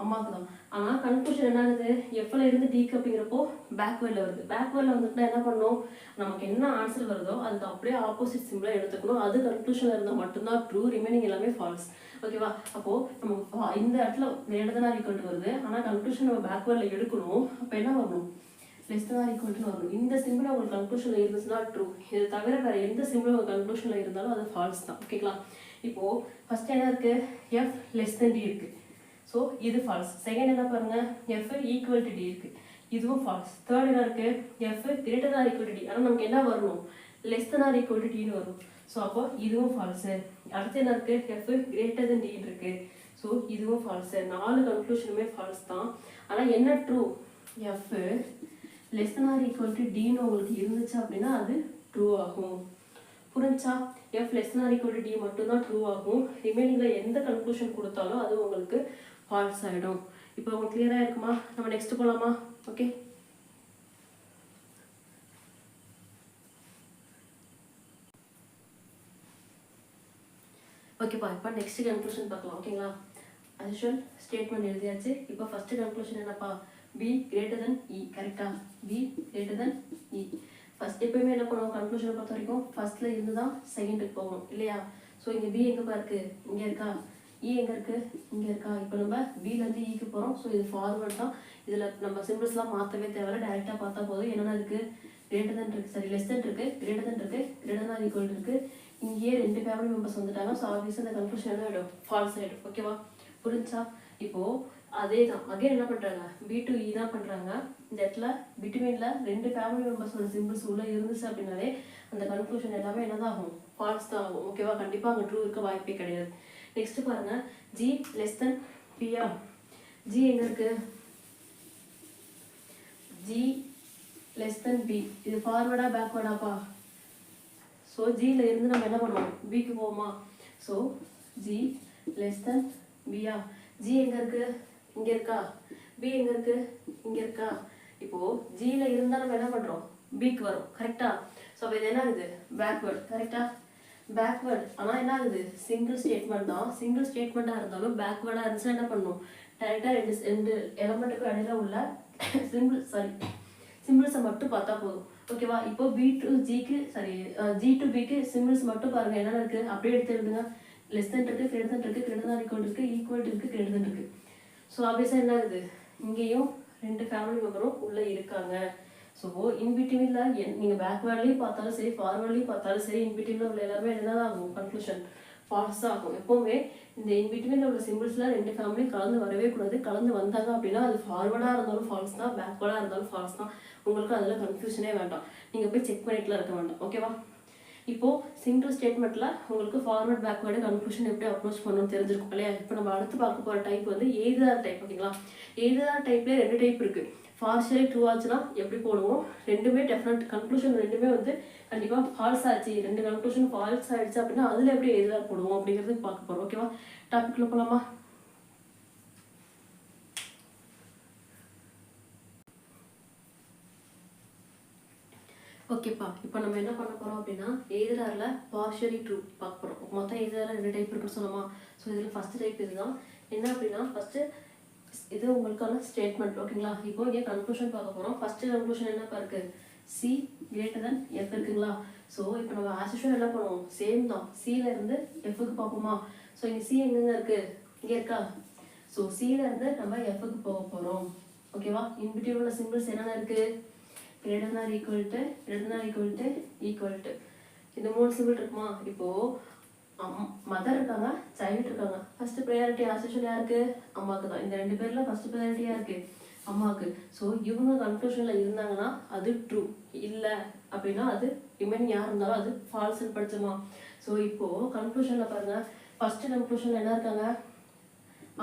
அம்மாவுக்கு தான். ஆனால் கன்க்ளூஷன் என்ன ஆகுது, எஃப்ல இருந்து டிக்கு அப்படிங்கிறப்போ பேக்வேர்டில் வருது. பேக்வேர்டில் வந்துட்டுனா என்ன பண்ணணும், நமக்கு என்ன ஆன்சர் வருதோ அதுக்கு அப்படியே ஆப்போசிட் சிம்பிளை எடுத்துக்கணும். அது கன்க்ளூஷனில் இருந்தால் மட்டும்தான் ட்ரூ, ரிமைனிங் எல்லாமே ஃபால்ஸ். ஓகேவா? அப்போது நம்ம இந்த இடத்துல greater than or equal to வருது, ஆனால் கன்க்ளூஷன் நம்ம பேக்வேர்டில் எடுக்கணும். அப்போ என்ன வரணும், less than or equal to வரணும். இந்த சிம்பிள் உங்களுக்கு கன்க்ளூஷனில் இருந்துச்சுன்னா ட்ரூ. இது தவிர வேறு எந்த சிம்பிள் உங்கள் கன்க்ளூஷனில் இருந்தாலும் அது ஃபால்ஸ் தான். ஓகேங்களா? இப்போது ஃபஸ்ட் என்ன இருக்குது, எஃப் லெஸ் தென் டி இருக்குது. ஸோ இது ஃபால்ஸ். செகண்ட் என்ன பாருங்கள், எஃப் ஈக்குவல் டு டி இருக்குது, இதுவும் ஃபால்ஸ். தேர்ட் என்ன இருக்குது, F greater than or equal to D, ஆனால் நமக்கு என்ன வரணும், less than or equal to டின்னு வரும். ஸோ அப்போ இதுவும் ஃபால்ஸு. அடுத்து என்ன இருக்குது, எஃப் கிரேட்டர் தென் டின்னு இருக்குது. ஸோ இதுவும் ஃபால்ஸு. 4 கன்க்ளூஷனுமே ஃபால்ஸ் தான். ஆனால் என்ன true, F less than or equal to டின்னு உங்களுக்கு இருந்துச்சு அப்படின்னா அது ட்ரூ ஆகும். புரிஞ்சா? F less than or equal to D மட்டும்தான் ட்ரூ ஆகும். ரிமைனிங்கில் எந்த கன்க்ளூஷன் கொடுத்தாலும் அது உங்களுக்கு ஃபால்ஸ் ஆகிடும். இப்போ உங்களுக்கு கிளியராக இருக்குமா? நம்ம நெக்ஸ்ட் போகலாமா? ஓகே, ஓகேப்பா. இப்போ நெக்ஸ்ட் கன்க்ளூஷன் பார்க்கலாம். ஓகேங்களா? as usual ஸ்டேட்மெண்ட் எழுதியாச்சு. இப்போ ஃபர்ஸ்ட் கன்க்ளூஷன் என்னப்பா, பி கிரேட்டர் தென் இ. கரெக்டா? பி கிரேட்டர் தென் இ. ஃபர்ஸ்ட் எப்பயுமே என்ன பண்ணுவோம், கன்க்ளூஷனை பொறுத்த வரைக்கும் ஃபர்ஸ்ட்ல இருந்து தான் செகண்டுக்கு போகணும் இல்லையா? ஸோ இங்கே பி எங்கேப்பா இருக்கு, இங்கே இருக்கா? இ எங்கே இருக்கு, இங்கே இருக்கா? இப்போ நம்ம பிலேருந்து ஈக்கு போகிறோம். ஸோ இது ஃபார்வர்ட் தான். இதில் நம்ம சிம்பிள்ஸ்லாம் மாற்றவே தேவையில்ல, டைரெக்டாக பார்த்தா போதும். என்னென்ன இருக்குது, கிரேட்டர் தென் இருக்குது, சரி லெஸ் தென் இருக்குது, கிரேட்டர் தென் இருக்குது, கிரேட்டர் தென் ஈக்குவல் இருக்குது. இங்கேயே 2 ஃபேமிலி மெம்பர்ஸ் வந்துட்டாங்க. ஸோ ஆப்வியஸாக இந்த கன்க்ளூஷன் என்ன ஆகிடும், ஃபால்ஸ் ஆகிடும். ஓகேவா? புரிஞ்சா? இப்போது அதே தான் அகைன் என்ன பண்ணுறாங்க, பி டு இ தான் பண்ணுறாங்க. இந்த இடத்துல பிட்வீனில் 2 ஃபேமிலி மெம்பர்ஸோட சிம்பிள்ஸ் உள்ளே இருந்துச்சு அப்படின்னாலே அந்த கன்க்ளூஷன் எல்லாமே என்னதான் ஆகும், ஃபால்ஸ் தான் ஆகும். ஓகேவா? கண்டிப்பாக அங்கே ட்ரூ இருக்க வாய்ப்பே கிடையாது. நெக்ஸ்ட் பாருங்கள், ஜி லெஸ் தென் பியா. ஜி எங்கே இருக்குது, ஜி லெஸ் தென் பி. இது ஃபார்வர்டா பேக்வர்டாப்பா? ஸோ ஜியில் இருந்து நம்ம என்ன பண்ணுவோம், பிக்கு போவோமா? ஸோ ஜி லெஸ் தென் பியா. ஜி எங்கே இருக்குது, இங்கே இருக்கா? பி எங்கே இருக்குது, இங்கே இருக்கா? இப்போது ஜியில் இருந்தால் நம்ம என்ன பண்ணுறோம், பிக்கு வரும். கரெக்டாக? ஸோ அப்போ இது என்ன ஆகுது, பேக்வேர்ட். கரெக்டாக? பேக்வேர்ட். ஆனால் என்ன ஆகுது, சிங்கிள் ஸ்டேட்மெண்ட் தான். சிங்கிள் ஸ்டேட்மெண்ட்டாக இருந்தாலும் பேக்வேர்டாக இருந்துச்சுன்னா என்ன பண்ணணும், டைரெக்டாக ரெண்டு எலமெண்ட்டுக்கும் இடையில உள்ள சிம்பிள்ஸை மட்டும் பார்த்தா போதும். ஓகேவா? இப்போ பி டு ஜிக்கு ஜி டு பிக்கு சிம்பிள்ஸ் மட்டும் பாருங்கள் என்னென்ன இருக்குது, அப்படியே எடுத்து எழுதுங்க. லெஸ் தென் இருக்குது, கிரேட்டர் தென் இருக்குது, கிரேட்டர் தென் ஈக்குவல் இருக்குது, ஈக்குவல் இருக்குது, கிரேட்டர் தென் இருக்குது. ஸோ ஆப்வியஸாக என்ன ஆகுது, இங்கேயும் 2 ஃபேமிலி மெம்பரும் உள்ளே இருக்காங்க. ஸோ இன்பிட்வீனில் நீங்கள் பேக்வேர்ட்லேயும் பார்த்தாலும் சரி, ஃபார்வர்ட்லேயும் பார்த்தாலும் சரி, இன்பிட்வீனில் உள்ள எல்லாருமே என்னதான் ஆகும், கன்க்ளூஷன் ஃபால்ஸ் தான் ஆகும். எப்போவுமே இந்த இன்பிட்வீனில் உள்ள சிம்பிள்ஸில் 2 ஃபேமிலியும் கலந்து வரவே கூடாது. கலந்து வந்தாங்க அப்படின்னா அது ஃபார்வர்டாக இருந்தாலும் ஃபால்ஸ் தான், பேக்வேர்டாக இருந்தாலும் ஃபால்ஸ் தான். உங்களுக்கு அதில் கன்ஃபியூஷனே வேண்டாம், நீங்கள் போய் செக் பண்ணிட்டுலாம் இருக்க வேண்டாம். ஓகேவா? இப்போது சிங்கிள் ஸ்டேட்மெண்ட்டில் உங்களுக்கு ஃபார்வர்ட் பேக்வேர்டு கன்க்ளூஷன் எப்படி அப்ரோச் பண்ணணும்னு தெரிஞ்சிருக்கும் இல்லையா? இப்போ நம்ம அடுத்து பார்க்க போகிற டைப் வந்து எய்தர் டைப். ஓகேங்களா? எய்தர் டைப்லேயே 2 டைப் இருக்குது. பார்ஷியலி ட்ரூ ஆச்சுன்னா எப்படி போடுவோம், ரெண்டுமே டெஃபினட் கன்க்ளூஷன் ரெண்டுமே வந்து கண்டிப்பாக ஃபால்ஸ் ஆச்சு, 2 கன்க்ளூஷன் ஃபால்ஸ் ஆகிடுச்சு அப்படின்னா அதில் எப்படி எய்தர் போடுவோம் அப்படிங்கிறது பார்க்க போகிறோம். ஓகேவா? டாபிக்ல போகலாமா? ஓகேப்பா. இப்போ நம்ம என்ன பண்ண போகிறோம் அப்படின்னா எய்தரில் பார்ஷியலி ட்ரூ பார்க்க போகிறோம். மொத்தம் எய்தரில் 2 டைப் இருக்குன்னு சொன்னோமா? ஸோ இதில் ஃபஸ்ட்டு டைப் இதுதான். என்ன அப்படின்னா ஃபஸ்ட்டு இது உங்களுக்கான ஸ்டேட்மெண்ட். ஓகேங்களா? இப்போ இங்கே கன்க்ளூஷன் பார்க்க போகிறோம். ஃபஸ்ட்டு கன்க்ளூஷன் என்னப்பா இருக்குது, சி கிரேட்டர் தென் எஃப் இருக்குங்களா? ஸோ இப்போ நம்ம ஆஸ் யூஷுவல் என்ன பண்ணுவோம், சேம் தான். சியிலேருந்து எஃப்க்கு பார்ப்போமா? ஸோ இங்கே சி எங்கெங்க இருக்குது, இங்கே இருக்கா? ஸோ சியிலேருந்து நம்ம எஃப்க்கு போக போகிறோம். ஓகேவா? இன்பிட்வீன் சிம்பிள்ஸ் என்னென்ன இருக்குது, greater than or equal to, greater than or equal to, equal to. இந்த 3 சிம்பிள் இருக்குமா? இப்போது மதர் இருக்காங்க, சைல்டு இருக்காங்க. ஃபஸ்ட்டு ப்ரையாரிட்டி ஆசோஷன் யாருக்கு, அம்மாவுக்கு தான். இந்த 2 பேரில் ஃபஸ்ட்டு ப்ரையாரிட்டி யாருக்கு, அம்மாவுக்கு. ஸோ இவங்க கன்க்ளூஷனில் இருந்தாங்கன்னா அது ட்ரூ, இல்லை அப்படின்னா அது ரிமைனிங் யார் இருந்தாலும் அது ஃபால்ஸ்ன்னு படிச்சோமா? ஸோ இப்போது கன்க்ளூஷனில் பாருங்கள், ஃபஸ்ட்டு கன்க்ளூஷனில் என்ன இருக்காங்க,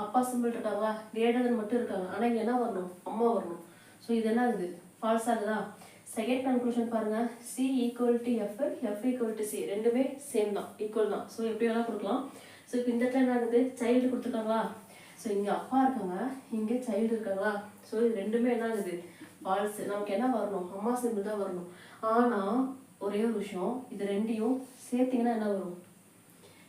அப்பா சிம்பிள் இருக்காங்களா, கிரேட்டர் தென் மட்டும் இருக்காங்க. ஆனால் இங்கே என்ன வரணும், அம்மா வரணும். ஸோ இது என்ன ஆகுது, ஃபால்ஸ் ஆகுதா. செகண்ட் கன்க்ளூஷன் பாருங்க, C equal to F, F equal to C, ரெண்டுமே சேம் தான், ஈக்குவல் தான். ஸோ எப்படி வேணால் கொடுக்கலாம். ஸோ இப்போ இந்த இடத்துல என்ன ஆகுது, சைல்டு கொடுத்துருக்காங்களா. ஸோ இங்கே அப்பா இருக்காங்க, இங்கே சைல்டு இருக்காங்களா. ஸோ இது ரெண்டுமே என்ன ஆகுது, ஃபால்ஸ். நமக்கு என்ன வரணும், அம்மா சிம்பிள் தான் வரணும். ஆனால் ஒரே ஒரு விஷயம், இது ரெண்டையும் சேர்த்திங்கன்னா என்ன வரும்,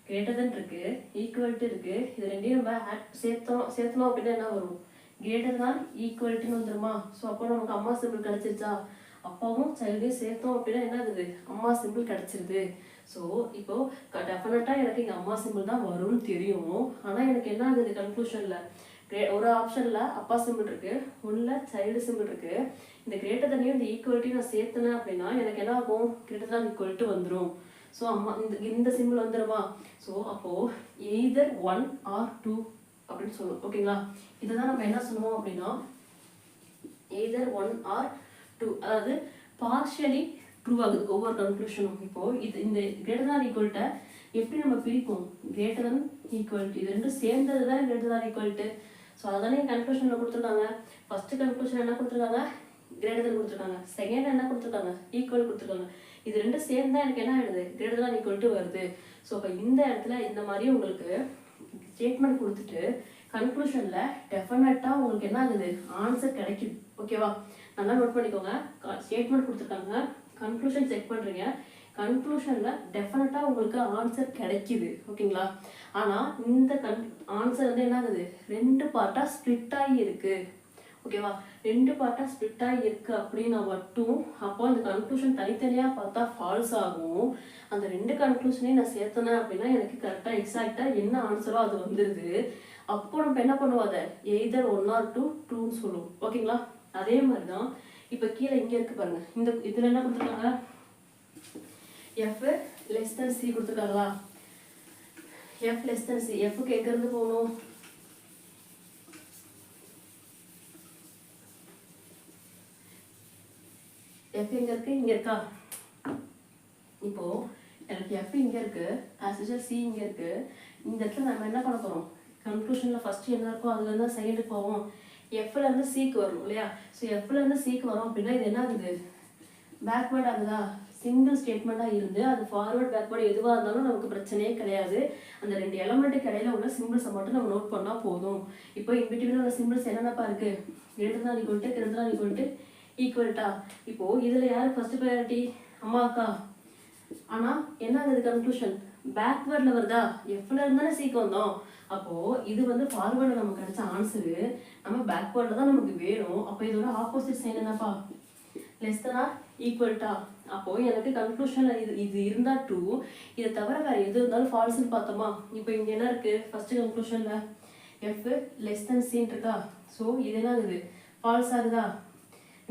கிரேட்டர் தென் இருக்கு, ஈக்குவல்ட்டு இருக்கு. இது ரெண்டையும் நம்ம சேர்த்தணும் அப்படின்னா என்ன வரும், கிரேட்டர் தான் ஈக்குவல்ட்டுன்னு வந்துருமா. ஸோ அப்போ நமக்கு அம்மா சிம்பிள் கிடைச்சிருச்சா. அப்பாவும் சைல்டையும் சேர்த்தோம் அப்படின்னா என்ன ஆகுது, அம்மா சிம்பிள் கிடைச்சிருது. ஸோ இப்போ டெஃபினட்டாக எனக்கு இங்கே அம்மா சிம்பிள் தான் வரும்னு தெரியும். ஆனால் எனக்கு என்ன ஆகுது கன்க்ளூஷனில், ஒரு ஆப்ஷனில் அப்பா சிம்பிள் இருக்கு, ஒன்றில் சைல்டு சிம்பிள் இருக்கு. இந்த கிரேட்டர் தண்ணியும் இந்த ஈக்குவல்ட்டியும் நான் சேர்த்தனேன் அப்படின்னா எனக்கு என்ன ஆகும், கிரேட்டர் தான் ஈக்குவல்ட்டு வந்துடும். ஸோ அம்மா இந்த சிம்பிள் வந்துடுமா. ஸோ அப்போது எய்தர் 1 or 2 அப்படின்னு சொல்லுவோம். ஓகேங்களா. இதை தான் நம்ம என்ன சொல்லுவோம் அப்படின்னா எய்தர் 1 or 2, அதாவது பார்ஷியலி ட்ரூ ஆகுது ஒவ்வொரு கன்க்ளூஷனும். இப்போது இந்த கிரேட்டர் தான் ஈக்குவல்ட்டை எப்படி நம்ம பிரிப்போம், கிரேட்டர் தன் ஈக்குவல்ட்டு, இது ரெண்டும் சேர்ந்தது தான் கிரேட்டர் தான் ஈக்குவல்ட்டு. ஸோ அதானே கன்க்ளூஷனில் கொடுத்துருக்காங்க. ஃபஸ்ட்டு கன்க்ளூஷன் என்ன கொடுத்துருக்காங்க, கிரேட்டர் தன் கொடுத்துருக்காங்க. செகண்ட் என்ன கொடுத்துருக்காங்க, ஈக்குவல் கொடுத்துருக்காங்க. இது ரெண்டும் சேர்ந்தா எனக்கு என்ன ஆயிடுது, கிரேட்டர் தான் ஈக்குவல்ட்டு வருது. ஸோ இப்போ இந்த இடத்துல இந்த மாதிரி உங்களுக்கு ஸ்டேட்மெண்ட் கொடுத்துட்டு கன்க்ளூஷனில் டெஃபினட்டாக உங்களுக்கு என்ன ஆகுது, ஆன்சர் கிடைக்குது. ஓகேவா, நல்லா நோட் பண்ணிக்கோங்க. ஸ்டேட்மெண்ட் கொடுத்துருக்காங்க, கன்க்ளூஷன் செக் பண்ணுறீங்க, கன்க்ளூஷனில் டெஃபினட்டாக உங்களுக்கு ஆன்சர் கிடைக்குது. ஓகேங்களா. ஆனால் இந்த ஆன்சர் வந்து என்ன ஆகுது, ரெண்டு பார்ட்டாக ஸ்ப்ளிட் ஆகி இருக்குது. ஓகேவா, ரெண்டு பார்ட்டாக ஸ்ப்ளிட் ஆகி இருக்குது அப்படின்னா மட்டும் அப்போ அந்த கன்க்ளூஷன் தனித்தனியாக பார்த்தா ஃபால்ஸ் ஆகும். அந்த ரெண்டு கன்க்ளூஷனையும் நான் சேர்த்தனேன் அப்படின்னா எனக்கு கரெக்டாக எக்ஸாக்டாக என்ன ஆன்சரோ அது வந்துடுது. அப்போ நம்ம என்ன பண்ணுவோம், அதை எய்தர் 1 or 2 ட்ரூன்னு சொல்லுவோம். ஓகேங்களா. அதே மாதிரி தான் இப்போ கீழே இங்கே இருக்குது பாருங்கள், இந்த இதில் என்ன கொடுத்துருக்காங்க, எஃப் லெஸ் தென் சி கொடுத்துருக்காங்களா. எஃப் லெஸ் தென் சி, எஃப்க்கு எங்கேருந்து போகணும், எஃப் எங்கே இருக்குது, இங்கே இருக்கா. இப்போது எனக்கு எஃப் இங்கே இருக்குது, ஆஸ் யூசுவல் சி இங்கே இருக்குது. இந்த இடத்துல நம்ம என்ன பண்ண போகிறோம், கன்க்ளூஷனில் ஃபஸ்ட்டு என்ன இருக்கோ அதுலேருந்து தான் செகண்டுக்கு போவோம். எஃப்லேருந்து சிக்கு வரணும் இல்லையா. ஸோ எஃப்லேருந்து சிக்கு வரும் அப்படின்னா இது என்ன ஆகுது, பேக்வேர்ட் ஆகுதா. சிங்கிள் ஸ்டேட்மெண்ட்டாக இருந்து அது ஃபார்வர்ட் பேக்வேர்டு எதுவாக இருந்தாலும் நமக்கு பிரச்சனையே கிடையாது. அந்த ரெண்டு எலமெண்ட்டுக்கு இடையில உள்ள சிம்பிள்ஸை மட்டும் நம்ம நோட் பண்ணால் போதும். இப்போ இன்பிட்வீனில் உள்ள சிம்பிள்ஸ் என்னென்னப்பா இருக்குது, greater than equal to, greater than equal to, ஈக்குவல்ட்டா. இப்போது இதில் யார் ஃபஸ்ட்டு ப்ரையாரிட்டி, அம்மாக்கா. ஆனால் என்ன ஆகுது கன்க்ளூஷன், பேக்வேர்டில் வருதா, எஃப்ல இருந்தானே சீக்கு வந்தோம். அப்போது இது வந்து ஃபார்வேர்டில் நமக்கு கிடைச்ச ஆன்சரு, நம்ம பேக்வேர்டில் தான் நமக்கு வேணும். அப்போ இதோட ஆப்போசிட் சைன் என்னப்பா, லெஸ் தென் ஆர் ஈக்குவல்ட்டா. அப்போது எனக்கு கன்க்ளூஷனில் இது இருந்தால் 2, இதை தவிர வேறு எது இருந்தாலும் ஃபால்ஸ்ன்னு பார்த்தோமா. இப்போ இங்கே என்ன இருக்குது, ஃபஸ்ட்டு கன்க்ளூஷனில் எஃப் லெஸ் தென் சின்னு இருக்கா. ஸோ இது என்ன ஆகுது, ஃபால்ஸ் ஆகுதா.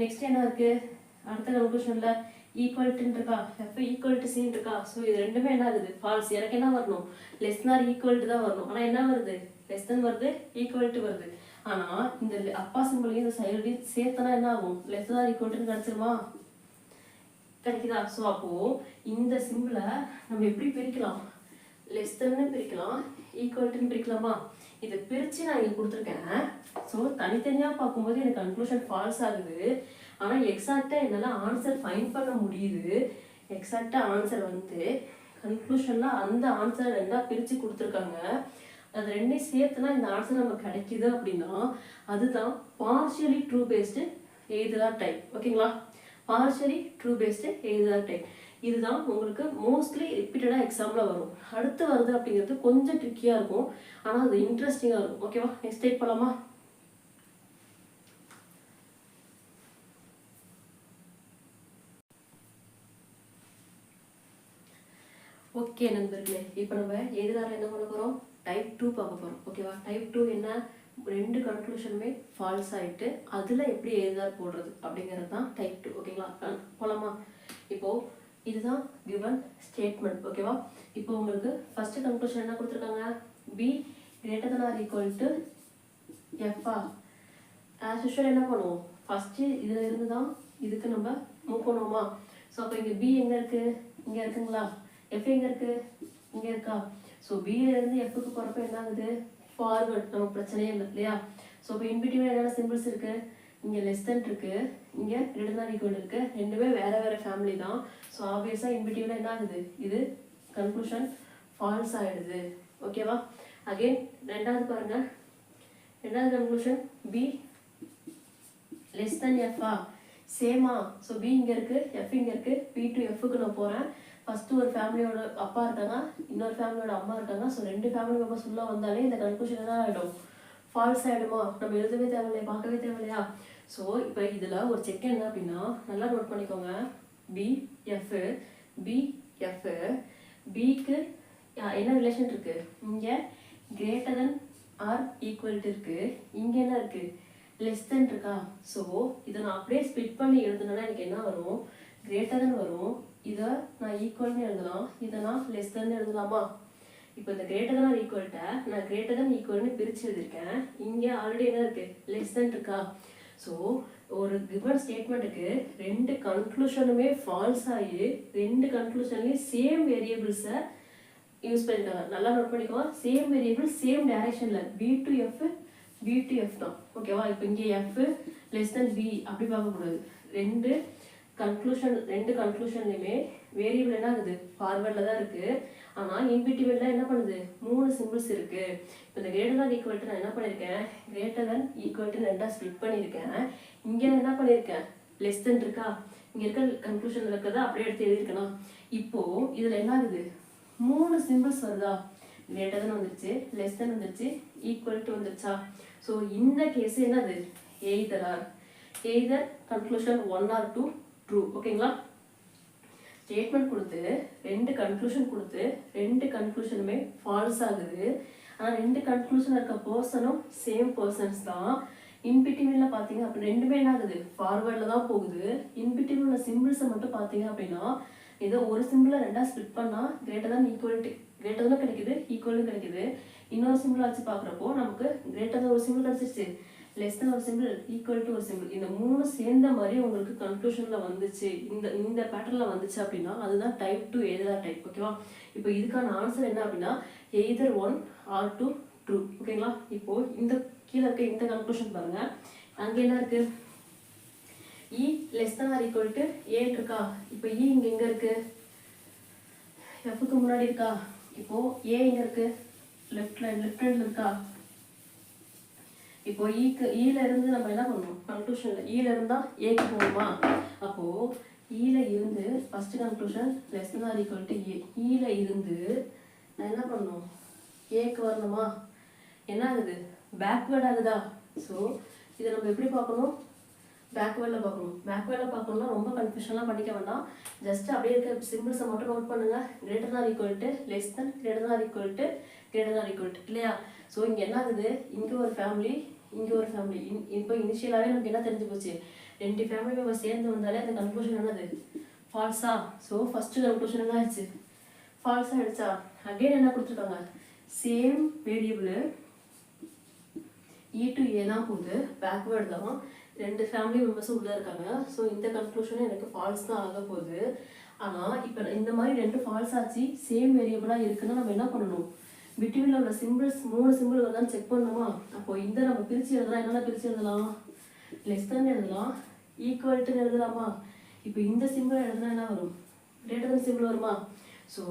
நெக்ஸ்ட் என்ன இருக்குது, அடுத்த கன்க்ளூஷனில் ஈக்குவல்ட்டுன்னு இருக்கா, எஃப் ஈக்குவல் டு சின்னு இருக்கா. ஸோ இது ரெண்டுமே என்ன ஆகுது, ஃபால்ஸ். எனக்கு என்ன வரணும், லெஸ் தென் ஆர் ஈக்குவல்ட்டு தான் வரணும். ஆனால் என்ன வருது, லெஸ் தென் வருது, ஈக்குவல்ட்டு வருது. ஆனால் இந்த அப்பா சிம்பிளையும் இந்த சைல்டையும் சேர்த்தனா என்ன ஆகும், லெஸ் தென் ஆர் ஈக்குவல்ட்டுன்னு கிடச்சிருமா, கிடைக்குதா. ஸோ அப்போது இந்த சிம்பிளை நம்ம எப்படி பிரிக்கலாம், லெஸ் தென்னு பிரிக்கலாம், ஈக்குவல்ட்டுன்னு பிரிக்கலாமா. இதை பிரித்து நான் இங்கே கொடுத்துருக்கேன். ஸோ தனித்தனியாக பார்க்கும்போது எனக்கு கன்க்ளூஷன் ஃபால்ஸ் ஆகுது. ஆனால் எக்ஸாக்டாக என்னால் ஆன்சர் ஃபைண்ட் பண்ண முடியுது. எக்ஸாக்டாக ஆன்சர் வந்து கன்க்ளூஷனில் அந்த ஆன்சர் ரெண்டாக பிரித்து கொடுத்துருக்காங்க. அது ரெண்டையும் சேர்த்துனா இந்த ஆன்சர் நமக்கு கிடைக்குது அப்படின்னா அதுதான் partially true based either or type. ஓகேங்களா, partially true based either or type. இதுதான் உங்களுக்கு மோஸ்ட்லி ரிப்பீட்டடாக எக்ஸாமில் வரும். அடுத்து வருது அப்படிங்கிறது கொஞ்சம் ட்ரிக்கியாக இருக்கும், ஆனால் அது இன்ட்ரெஸ்டிங்காக இருக்கும். ஓகேவா, நெக்ஸ்ட் டைப் போகலாமா. ஓகே நண்பர்களே, இப்போ நம்ம எதிராக என்ன பண்ண போகிறோம், டைப் 2 பார்க்க போகிறோம். ஓகேவா, டைப் 2 என்ன, ரெண்டு கன்க்ளூஷனுமே ஃபால்ஸ் ஆகிட்டு அதில் எப்படி எதிராக போடுறது அப்படிங்கிறது தான் டைப் 2. ஓகேங்களா, போகலாமா. இப்போது இதுதான் கிவன் ஸ்டேட்மெண்ட். ஓகேவா, இப்போ உங்களுக்கு ஃபஸ்ட்டு கன்க்ளூஷன் என்ன கொடுத்துருக்காங்க, B greater than or equal to எஃப்ஆ. ஆஸ் யூஷுவல் என்ன பண்ணுவோம், ஃபஸ்ட்டு இதில் இருந்து தான் இதுக்கு நம்ம மூவ் பண்ணுவோமா. ஸோ அப்போ இங்கே பி எங்கே இருக்குது, இங்கே இருக்குங்களா, எஃப் எங்கே இருக்குது, இங்கே இருக்கா. ஸோ பியிலேருந்து எஃப்க்கு போகிறப்ப என்ன ஆகுது, ஃபார்வர்ட், நமக்கு பிரச்சனையே இல்லை இல்லையா. ஸோ இப்போ இன்பிட்வீன் என்னென்ன சிம்பிள்ஸ் இருக்குது, இங்கே லெஸ் தென் இருக்குது, இங்கே கிரேட்டர் தேன் ஈக்குவல் இருக்குது. ரெண்டுமே வேறு வேறு ஃபேமிலி தான். ஸோ ஆப்வியஸாக இன்பிட்வீனில் என்ன ஆகுது, இது கன்க்ளூஷன் ஃபால்ஸ் ஆகிடுது. ஓகேவா? அகெயின் ரெண்டாவது பாருங்கள், ரெண்டாவது கன்க்ளூஷன் பி லெஸ் தென் எஃப்ஆ சேமா. ஸோ பி இங்கே இருக்குது, எஃப் இங்கே இருக்குது, பி டு எஃப்க்கு நான் போகிறேன். ஃபஸ்ட்டு ஒரு ஃபேமிலியோட அப்பா இருக்காங்க, இன்னொரு ஃபேமிலியோட அம்மா இருக்காங்க. ஸோ ரெண்டு ஃபேமிலி மெம்பர்ஸ் உள்ளே வந்தாலே இந்த கன்க்ளூஷன் என்ன ஆகிடும், ஃபால்ஸ் ஆகிடுமா? நம்ம எழுதவே தேவையில்லையா, பார்க்கவே தேவையில்லையா? ஸோ இப்போ இதில் ஒரு செக் என்ன அப்படின்னா, நல்லா நோட் பண்ணிக்கோங்க. பிஎஃப் பிஎஃப் பிக்கு என்ன ரிலேஷன் இருக்குது, இங்கே கிரேட்டர் தென் ஆர் ஈக்குவல்ட்டு இருக்குது, இங்கே என்ன இருக்குது, லெஸ் தென் இருக்கா? ஸோ இதை நான் அப்படியே ஸ்பிட் பண்ணி எழுதுனா எனக்கு என்ன வரும், கிரேட்டர் தென் வரும். இதை நான் ஈக்குவல்னு எழுதலாம், இதை நான் லெஸ் தென் எழுதலாமா? இப்போ இந்த கிரேட்டர் தென் ஆர் ஈக்குவல்கிட்ட நான் கிரேட்டர் தென் ஈக்குவல்னு பிரித்து எழுதியிருக்கேன். இங்கே ஆல்ரெடி என்ன இருக்குது, லெஸ் தென் இருக்கா? ஸோ ஒரு கிவன் ஸ்டேட்மெண்ட்டுக்கு ரெண்டு கன்க்ளூஷனுமே ஃபால்ஸ் ஆகி ரெண்டு கன்க்ளூஷன்லேயும் சேம் வேரியபிள்ஸை யூஸ் பண்ணிட்டாங்க. நல்லா நோட் பண்ணிக்கோ, சேம் வேரியபிள் சேம் டைரக்ஷனில் பி டு எஃப் தான். ஓகேவா? இப்போ இங்கே எஃப் லெஸ் தென் பி அப்படி பார்க்கக்கூடாது. ரெண்டு கன்க்ளூஷன்லையுமே வேரியபிள் என்ன ஆகுது, ஃபார்வர்டில் தான் இருக்குது. ஆனால் இன்பிட்வீனில் என்ன பண்ணுது, 3 சிம்பிள்ஸ் இருக்குது. இப்போ இந்த கிரேட்டர் தேன் ஈக்குவல்ட்டு நான் என்ன பண்ணியிருக்கேன், கிரேட்டர் தேன் ஈக்குவல்ட்டு ரெண்டாக ஸ்ப்ளிட் பண்ணியிருக்கேன். இங்கே நான் என்ன பண்ணியிருக்கேன், லெஸ் தென் இருக்கா, இங்கே இருக்க கன்க்ளூஷனில் இருக்கிறதா அப்படியே எடுத்து எழுதியிருக்கணும். இப்போது இதில் என்ன ஆகுது, 3 சிம்பிள்ஸ் வருதா, கிரேட்டர் தென் வந்துருச்சு, லெஸ் தென் வந்துருச்சு, ஈக்குவல்ட்டு வந்துருச்சா? ஸோ இந்த கேஸ் என்னது, எய்தர் கன்க்ளூஷன் 1 or 2 ட்ரூ. ஓகேங்களா? ஸ்டேட்மெண்ட் கொடுத்து ரெண்டு கன்க்ளூஷன் கொடுத்து ரெண்டு கன்க்ளூஷனுமே ஃபால்ஸ் ஆகுது. ஆனால் ரெண்டு கன்க்ளூஷன் இருக்க பர்சனும் சேம் பர்சன்ஸ் தான். இன்பிட்வீனில் பார்த்தீங்க அப்படி ரெண்டுமே என்ன ஆகுது, ஃபார்வர்டில் தான் போகுது. இன்பிட்வீனில் சிம்பிள்ஸை மட்டும் பார்த்தீங்க அப்படின்னா ஏதோ ஒரு சிம்பிளை ரெண்டாக ஸ்பிட் பண்ணால் கிரேட்டர் தான் கிடைக்குது, ஈக்குவலும் கிடைக்குது. இன்னொரு சிம்பிள் வச்சு பார்க்குறப்போ நமக்கு கிரேட்டர் தான் ஒரு சிம்பிள் கிடச்சிருச்சு, லெஸ் தென் ஒரு சிம்பிள், ஈக்குவல் டு ஒரு சிம்பிள். இந்த 3 சேர்ந்த மாதிரி உங்களுக்கு கன்க்ளூஷனில் வந்துச்சு, இந்த பேட்டர்னில் வந்துச்சு அப்படின்னா அதுதான் டைப் 2 எய்தர் டைப். ஓகேவா? இப்போ இதுக்கான ஆன்சர் என்ன அப்படின்னா எய்தர் 1 or 2 ட்ரூ. ஓகேங்களா? இப்போது இந்த கீழே இருக்க இந்த கன்க்ளூஷன் பாருங்கள், அங்கே என்ன இருக்குது, E less than or equal to A இருக்கா? இப்போ இ இங்கே எங்கே இருக்குது, எஃப்க்கு முன்னாடி இருக்கா? இப்போது ஏ இங்கே இருக்குது, லெஃப்ட் ஹேண்டில் இருக்கா? இப்போ ஈல இருந்து நம்ம என்ன பண்ணணும், கன்க்ளூஷனில் ஈல இருந்தால் ஏக்கு போகணுமா? அப்போது ஈல இருந்து first conclusion less than or equal to A. ஈல இருந்து நான் என்ன பண்ணணும், ஏக்கு வரணுமா? என்ன ஆகுது, பேக்வேர்ட் ஆகுதா? ஸோ இதை நம்ம எப்படி பார்க்கணும், பேக்வேர்டில் பார்க்கணும்னா ரொம்ப கன்ஃபியூஷன்லாம் பண்ணிக்க வேண்டாம். ஜஸ்ட் அப்படியே இருக்க சிம்பிள்ஸை மட்டும் நோட் பண்ணுங்கள். Greater than equal to less then, greater than equal to greater than equal to, இல்லையா? ஸோ இங்கே என்ன ஆகுது, இங்கே ஒரு ஃபேமிலி, இங்கே ஒரு ஃபேமிலி. இப்போ இனிஷியலாகவே நமக்கு என்ன தெரிஞ்சு போச்சு, ரெண்டு ஃபேமிலி மெம்பர் சேர்ந்து வந்தாலே அந்த கன்க்ளூஷன் என்னது, ஃபால்ஸா? ஸோ ஃபஸ்ட்டு கன்க்ளூஷன் என்ன ஆயிடுச்சு, ஃபால்ஸ் ஆகிடுச்சா? அகெயின் என்ன கொடுத்துருக்காங்க, சேம் வேரியபிள் இ டு ஏ தான் போகுது, பேக்வேர்டு தான், ரெண்டு ஃபேமிலி மெம்பர்ஸும் உள்ளே இருக்காங்க. ஸோ இந்த கன்க்ளூஷனும் எனக்கு ஃபால்ஸ் தான் ஆக போகுது. ஆனால் இப்போ இந்த மாதிரி ரெண்டு ஃபால்ஸ் ஆச்சு, சேம் வேரியபிளாக இருக்குன்னா நம்ம என்ன பண்ணணும், பிட்வீனில் உள்ள சிம்பிள்ஸ் 3 சிம்பிள் வருதான்னு செக் பண்ணணுமா? அப்போ இந்த நம்ம பிரித்து எழுதலாம், என்னென்ன பிரித்து எழுதலாம், லெஸ் தென் எழுதலாம், ஈக்குவல்ட்டுன்னு எழுதலாமா? இப்போ இந்த சிம்பிள் எழுதுனா என்ன வரும், கிரேட்டர் தென் சிம்பிள் வருமா? ஸோ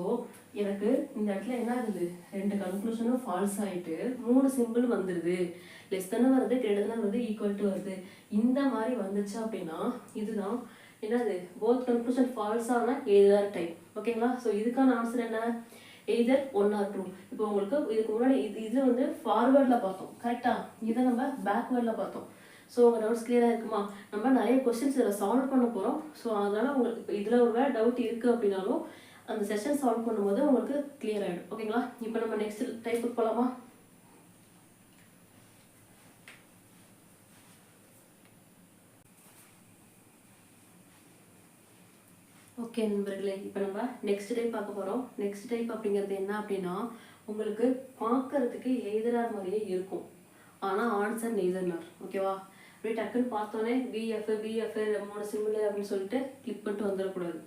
எனக்கு இந்த இடத்துல என்ன ஆகுது, ரெண்டு கன்க்ளூஷனும் ஃபால்ஸ் ஆகிட்டு 3 சிம்பிள் வந்துடுது, லெஸ் தென்னு வருது, கிரேட்டர் தென் வருது, ஈக்குவல் டு வருது. இந்த மாதிரி வந்துச்சு அப்படின்னா இதுதான் என்னது, போத் கன்க்ளூஷன் ஃபால்ஸ் ஆனால் எய்தர் டைப். ஓகேங்களா? ஸோ இதுக்கான ஆன்சர் என்ன, எய்தர் 1 or 2. இப்போ உங்களுக்கு இதுக்கு முன்னாடி இது வந்து ஃபார்வேர்டில் பார்த்தோம், கரெக்டாக? இதை நம்ம பேக்வேர்டில் பார்த்தோம். ஸோ உங்கள் டவுட்ஸ் கிளியராக இருக்குமா? நம்ம நிறைய கொஸ்டின்ஸ் இதில் சால்வ் பண்ண போகிறோம். ஸோ அதனால் உங்களுக்கு இப்போ இதில் ஒரு வேறு டவுட் இருக்குது அப்படின்னாலும் அந்த செஷன் சால்வ் பண்ணும்போது உங்களுக்கு கிளியர் ஆகிடும். ஓகேங்களா? இப்போ நம்ம நெக்ஸ்ட் டைப்புக்கு போகலாமா? ஓகே நண்பர்களே, இப்போ நம்ம நெக்ஸ்ட் டைப் பார்க்க போகிறோம். நெக்ஸ்ட் டைப் அப்படிங்கிறது என்ன அப்படின்னா, உங்களுக்கு பார்க்கறதுக்கு எய்தரார் மாதிரியே இருக்கும், ஆனால் ஆன்சர் நெய்தர்னார். ஓகேவா? அப்படியே டக்குன்னு பார்த்தோன்னே பிஎஃப் 3 சிம்பிள் அப்படின்னு சொல்லிட்டு கிளிக் பண்ணிட்டு வந்துடக்கூடாது,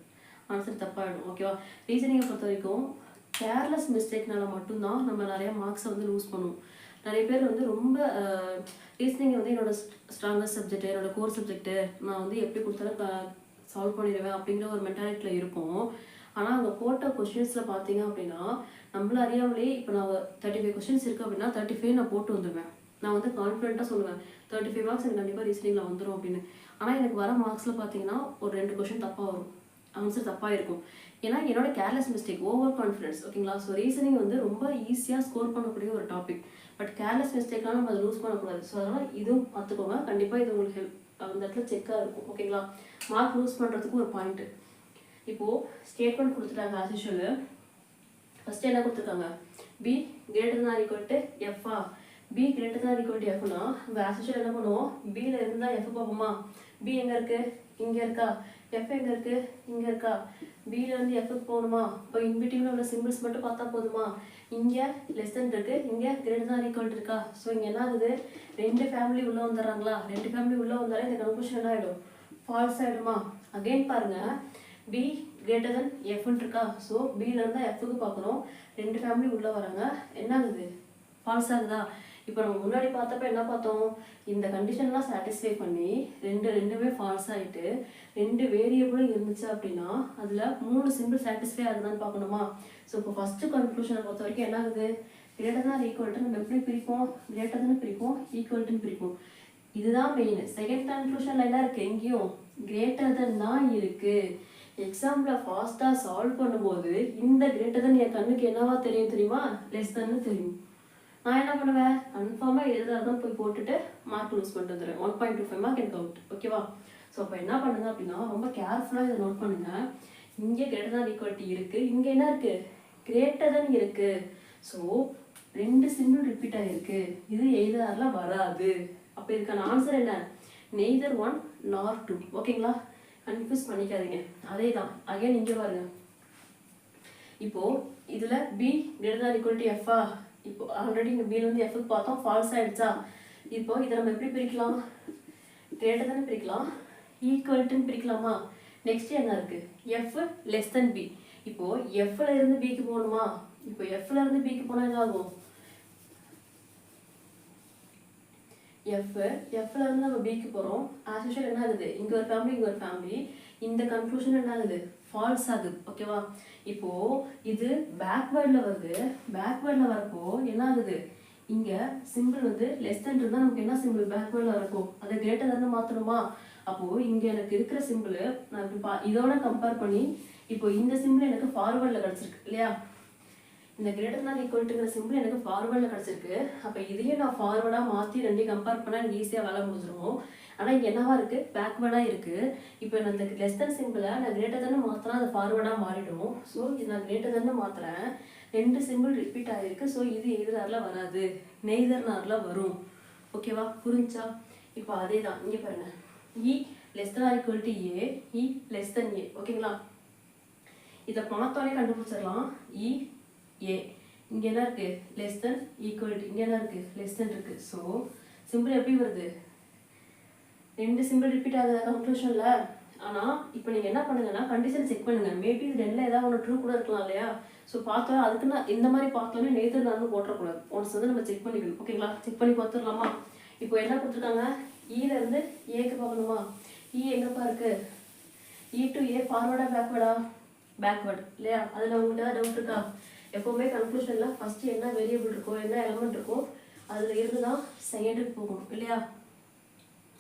ஆன்சர் தப்பாகிடும். ஓகேவா? ரீசனிங்கை பொறுத்த வரைக்கும் கேர்லெஸ் மிஸ்டேக்னால மட்டும்தான் நம்ம நிறையா மார்க்ஸை வந்து லூஸ் பண்ணுவோம். நிறைய பேர் வந்து ரொம்ப ரீசனிங் வந்து என்னோட ஸ்ட்ராங்கஸ்ட் சப்ஜெக்ட், என்னோட கோர் சப்ஜெக்ட்டு, நான் வந்து எப்படி கொடுத்தாலும் சால்வ் பண்ணிடுவேன் அப்படிங்கிற ஒரு மென்டாலிட்டியில் இருக்கும். ஆனால் அங்கே போட்ட கொஷின்ஸில் பார்த்தீங்க அப்படின்னா நம்மள அறியாமலே இப்போ நான் 35 கொஷின்ஸ் இருக்குது அப்படின்னா 35 நான் போட்டு வந்துடுவேன். நான் வந்து கான்ஃபிடென்ட்டாக சொல்லுவேன் 35 மார்க்ஸ் எனக்கு கண்டிப்பாக ரீசனிங்கில் வந்துடும் அப்படின்னு. ஆனால் எனக்கு வர மார்க்ஸில் பார்த்தீங்கன்னா ஒரு 2 கொஷின் தப்பாக வரும், ஆன்சர் தப்பாக இருக்கும். ஏன்னா என்னோட கேர்லெஸ் மிஸ்டேக், ஓவர் கான்ஃபிடன்ஸ். ஓகேங்களா? ஸோ ரீசனிங் வந்து ரொம்ப ஈஸியாக ஸ்கோர் பண்ணக்கூடிய ஒரு டாபிக். பட் கேர்லெஸ் மிஸ்டேக்லாம் நம்ம அதை லூஸ் பண்ணக்கூடாது. ஸோ அதனால் இதுவும் பார்த்துக்கோங்க. கண்டிப்பாக இது உங்களுக்கு ஹெல்ப் அந்த இடத்துல செக்காக இருக்கும். ஓகேங்களா? மார்க் லூஸ் பண்ணுறதுக்கு ஒரு பாயிண்ட்டு. இப்போது ஸ்டேட்மெண்ட் கொடுத்துட்டாங்க ஆஸ் யூஷுவல். ஃபஸ்ட்டு என்ன கொடுத்துருக்காங்க? B greater than equal to எஃப்ஆ. B greater than equal to எஃப்னா நம்ம ஆஸ் யூஷுவல் என்ன பண்ணுவோம்? பியில் இருந்தால் எஃப் பார்ப்போமா? பி எங்கே இருக்குது? இங்கே இருக்கா? எஃப் எங்கே இருக்குது? இங்கே இருக்கா? பியிலேருந்து எஃப்க்கு போகணுமா? இப்போ இன்பிட்வீனில் உள்ள சிம்பிள்ஸ் மட்டும் பார்த்தா போதுமா? இங்கே லெஸ் தென் இருக்குது, இங்கே கிரேட்டர் தான் ஈக்குவல் இருக்கா? ஸோ இங்கே என்ன ஆகுது? 2 ஃபேமிலி உள்ளே வந்துடுறாங்களா? 2 ஃபேமிலி உள்ளே வந்தாலே இந்த கன்க்ளூஷன் என்ன ஆகிடும்? ஃபால்ஸ் ஆகிடுமா? அகெயின் பாருங்கள், பி கிரேட்டர் தென் எஃப்னு இருக்கா? ஸோ பியிலேருந்து எஃப்க்கு பார்க்குறோம், 2 ஃபேமிலி உள்ளே வராங்க, என்ன ஆகுது? ஃபால்ஸ் ஆகுதா? இப்போ நம்ம முன்னாடி பார்த்தப்ப என்ன பார்த்தோம்? இந்த கண்டிஷன்லாம் சாட்டிஸ்ஃபை பண்ணி ரெண்டுமே ஃபால்ஸ் ஆகிட்டு 2 வேரியபிளும் இருந்துச்சு அப்படின்னா அதில் 3 சிம்பிள் சாட்டிஸ்ஃபை ஆகுதான்னு பார்க்கணுமா? ஸோ இப்போ ஃபஸ்ட்டு கன்க்ளூஷனை பொறுத்த வரைக்கும் என்ன ஆகுது? கிரேட்டர் தான் ஈக்குவல்ட்டு நம்ம எப்படி பிரிப்போம்? கிரேட்டர் தான் பிரிப்போம், ஈக்குவல்ட்டுன்னு பிரிப்போம். இதுதான் மெயின். செகண்ட் கன்க்ளூஷனில் என்ன இருக்குது? எங்கேயும் கிரேட்டர் தன் தான் இருக்குது. எக்ஸாம்பிளை ஃபாஸ்ட்டாக சால்வ் பண்ணும்போது இந்த கிரேட்டர் தன் என் கண்ணுக்கு என்னவா தெரியும் தெரியுமா? லெஸ் தன்னு தெரியும். நான் என்ன பண்ணுவேன்? கன்ஃபார்மாக எழுதாதான் போய் போட்டுட்டு மார்க் லூஸ் பண்ணிட்டு வந்துடுறேன். 1.25 மார்க் எனக்கு அவுட். ஓகேவா? ஸோ அப்போ என்ன பண்ணுங்க அப்படின்னா ரொம்ப கேர்ஃபுல்லாக இதை நோட் பண்ணுங்க. இங்கே கிரேட்டர் தான் ஈக்குவல்ட்டி இருக்குது, இங்கே என்ன இருக்குது? கிரேட்டர் தான் இருக்குது. ஸோ 2 சிம்பிள் ரிப்பீட் ஆகிருக்கு. இது எய்தரில் வராது. அப்போ இதுக்கான ஆன்சர் என்ன? Neither 1 nor 2. ஓகேங்களா? கன்ஃபியூஸ் பண்ணிக்காதீங்க. அதே தான் அகைன் இங்கே பாருங்க. இப்போது இதில் B greater than equal to எஃப்ஆ. இப்போ ஆல்ரெடி இங்கே பிலேருந்து எஃப்க்கு பார்த்தோம், ஃபால்ஸ் ஆகிடுச்சா? இப்போ இதை நம்ம எப்படி பிரிக்கலாம்? கிரேட்டர் தானே பிரிக்கலாம், ஈக்குவல்ட்டுன்னு பிரிக்கலாமா? நெக்ஸ்ட் என்ன இருக்குது? F less than B. இப்போது எஃப்ல இருந்து பிக்கு போகணுமா? இப்போ எஃப்ல இருந்து பிக்கு போனால் என்ன ஆகும்? எஃப்ல இருந்து நம்ம பிக்கு போகிறோம். ஆஸ் யூஷுவல் என்ன ஆகுது? இங்கே ஒரு ஃபேமிலி, இங்கே ஒரு ஃபேமிலி. இந்த கன்க்ளூஷன் என்ன ஆகுது? ஃபால்ஸ் ஆகுது. ஓகேவா? இப்போது இது பேக்வேர்டில் வருது. பேக்வேர்டில் வரப்போ என்ன ஆகுது? இங்கே சிம்பிள் வந்து லெஸ் தென் இருந்தால் நமக்கு என்ன சிம்பிள் பேக்வேர்டில் இருக்கும்? அதை கிரேட்டர் தானே மாற்றணுமா? அப்போது இங்கே எனக்கு இருக்கிற சிம்பிள் நான் இப்படி இதோட கம்பேர் பண்ணி இப்போ இந்த சிம்பிள் எனக்கு ஃபார்வேர்டில் கிடச்சிருக்கு இல்லையா? இந்த கிரேட்டர் தான் ஈக்குவல்ட்டுங்கிற சிம்பிள் எனக்கு ஃபார்வேர்டில் கிடச்சிருக்கு. அப்போ இதையும் நான் ஃபார்வேர்டாக மாற்றி 2 கம்பேர் பண்ணால் எனக்கு ஈஸியாக வேலை முடிஞ்சிடும். ஆனால் இங்கே என்னவா இருக்குது? பேக்வேர்டாக இருக்குது. இப்போ நான் இந்த லெஸ் தென் சிம்பிளை நான் கிரேட்டர் தானே மாற்றினா அது ஃபார்வேர்டாக மாறிடும். ஸோ இது நான் கிரேட்டர் தானே மாற்றுறேன், 2 சிம்பிள் ரிப்பீட் ஆகிருக்கு. ஸோ இது எதிராரில் வராது, நெய்தர் நாரில் வரும். ஓகேவா? புரிஞ்சா? இப்போ அதே தான் இங்கே பாருங்கள். E less than or equal to A, E less than A. ஓகேங்களா? இதை பார்த்தோன்னே கண்டுபிடிச்சிடலாம். இ ஏ இங்கே என்ன இருக்குது? லெஸ் தென் ஈக்குவல் டு, இங்கே என்ன இருக்குது? லெஸ் தென் இருக்குது. ஸோ சிம்பிள் எப்படி வருது? 2 சிம்பிள் ரிப்பீட் ஆகுது கன்க்ளூஷனில். ஆனால் இப்போ நீங்கள் என்ன பண்ணுங்கன்னா கண்டிஷன் செக் பண்ணுங்கள். மேபி இது 2ல் ஏதாவது ஒன்று ட்ரூ கூட இருக்கலாம் இல்லையா? ஸோ பார்த்தோம் அதுக்குன்னு இந்த மாதிரி பார்த்தோன்னே நேற்று நான் போட்டக்கூடாது. ஒன்ஸ் வந்து நம்ம செக் பண்ணிக்கணும். ஓகேங்களா? செக் பண்ணி பார்த்துடலாமா? இப்போ என்ன கொடுத்துருக்காங்க? இருந்து ஏக்கு பார்க்கணுமா? இ எங்கேப்பா இருக்குது? இ டு ஏ ஃபார்வேர்டா பேக்வேர்டா? பேக்வேர்டு இல்லையா? அதில் உங்கள்கிட்ட ஏதாவது டவுட் இருக்கா? எப்போவுமே கன்க்ளூஷனில் ஃபஸ்ட்டு என்ன வேரியபிள் இருக்கோ, என்ன எலமெண்ட் இருக்கோ அதில் இருந்து தான் செகண்டுக்கு போகணும் இல்லையா?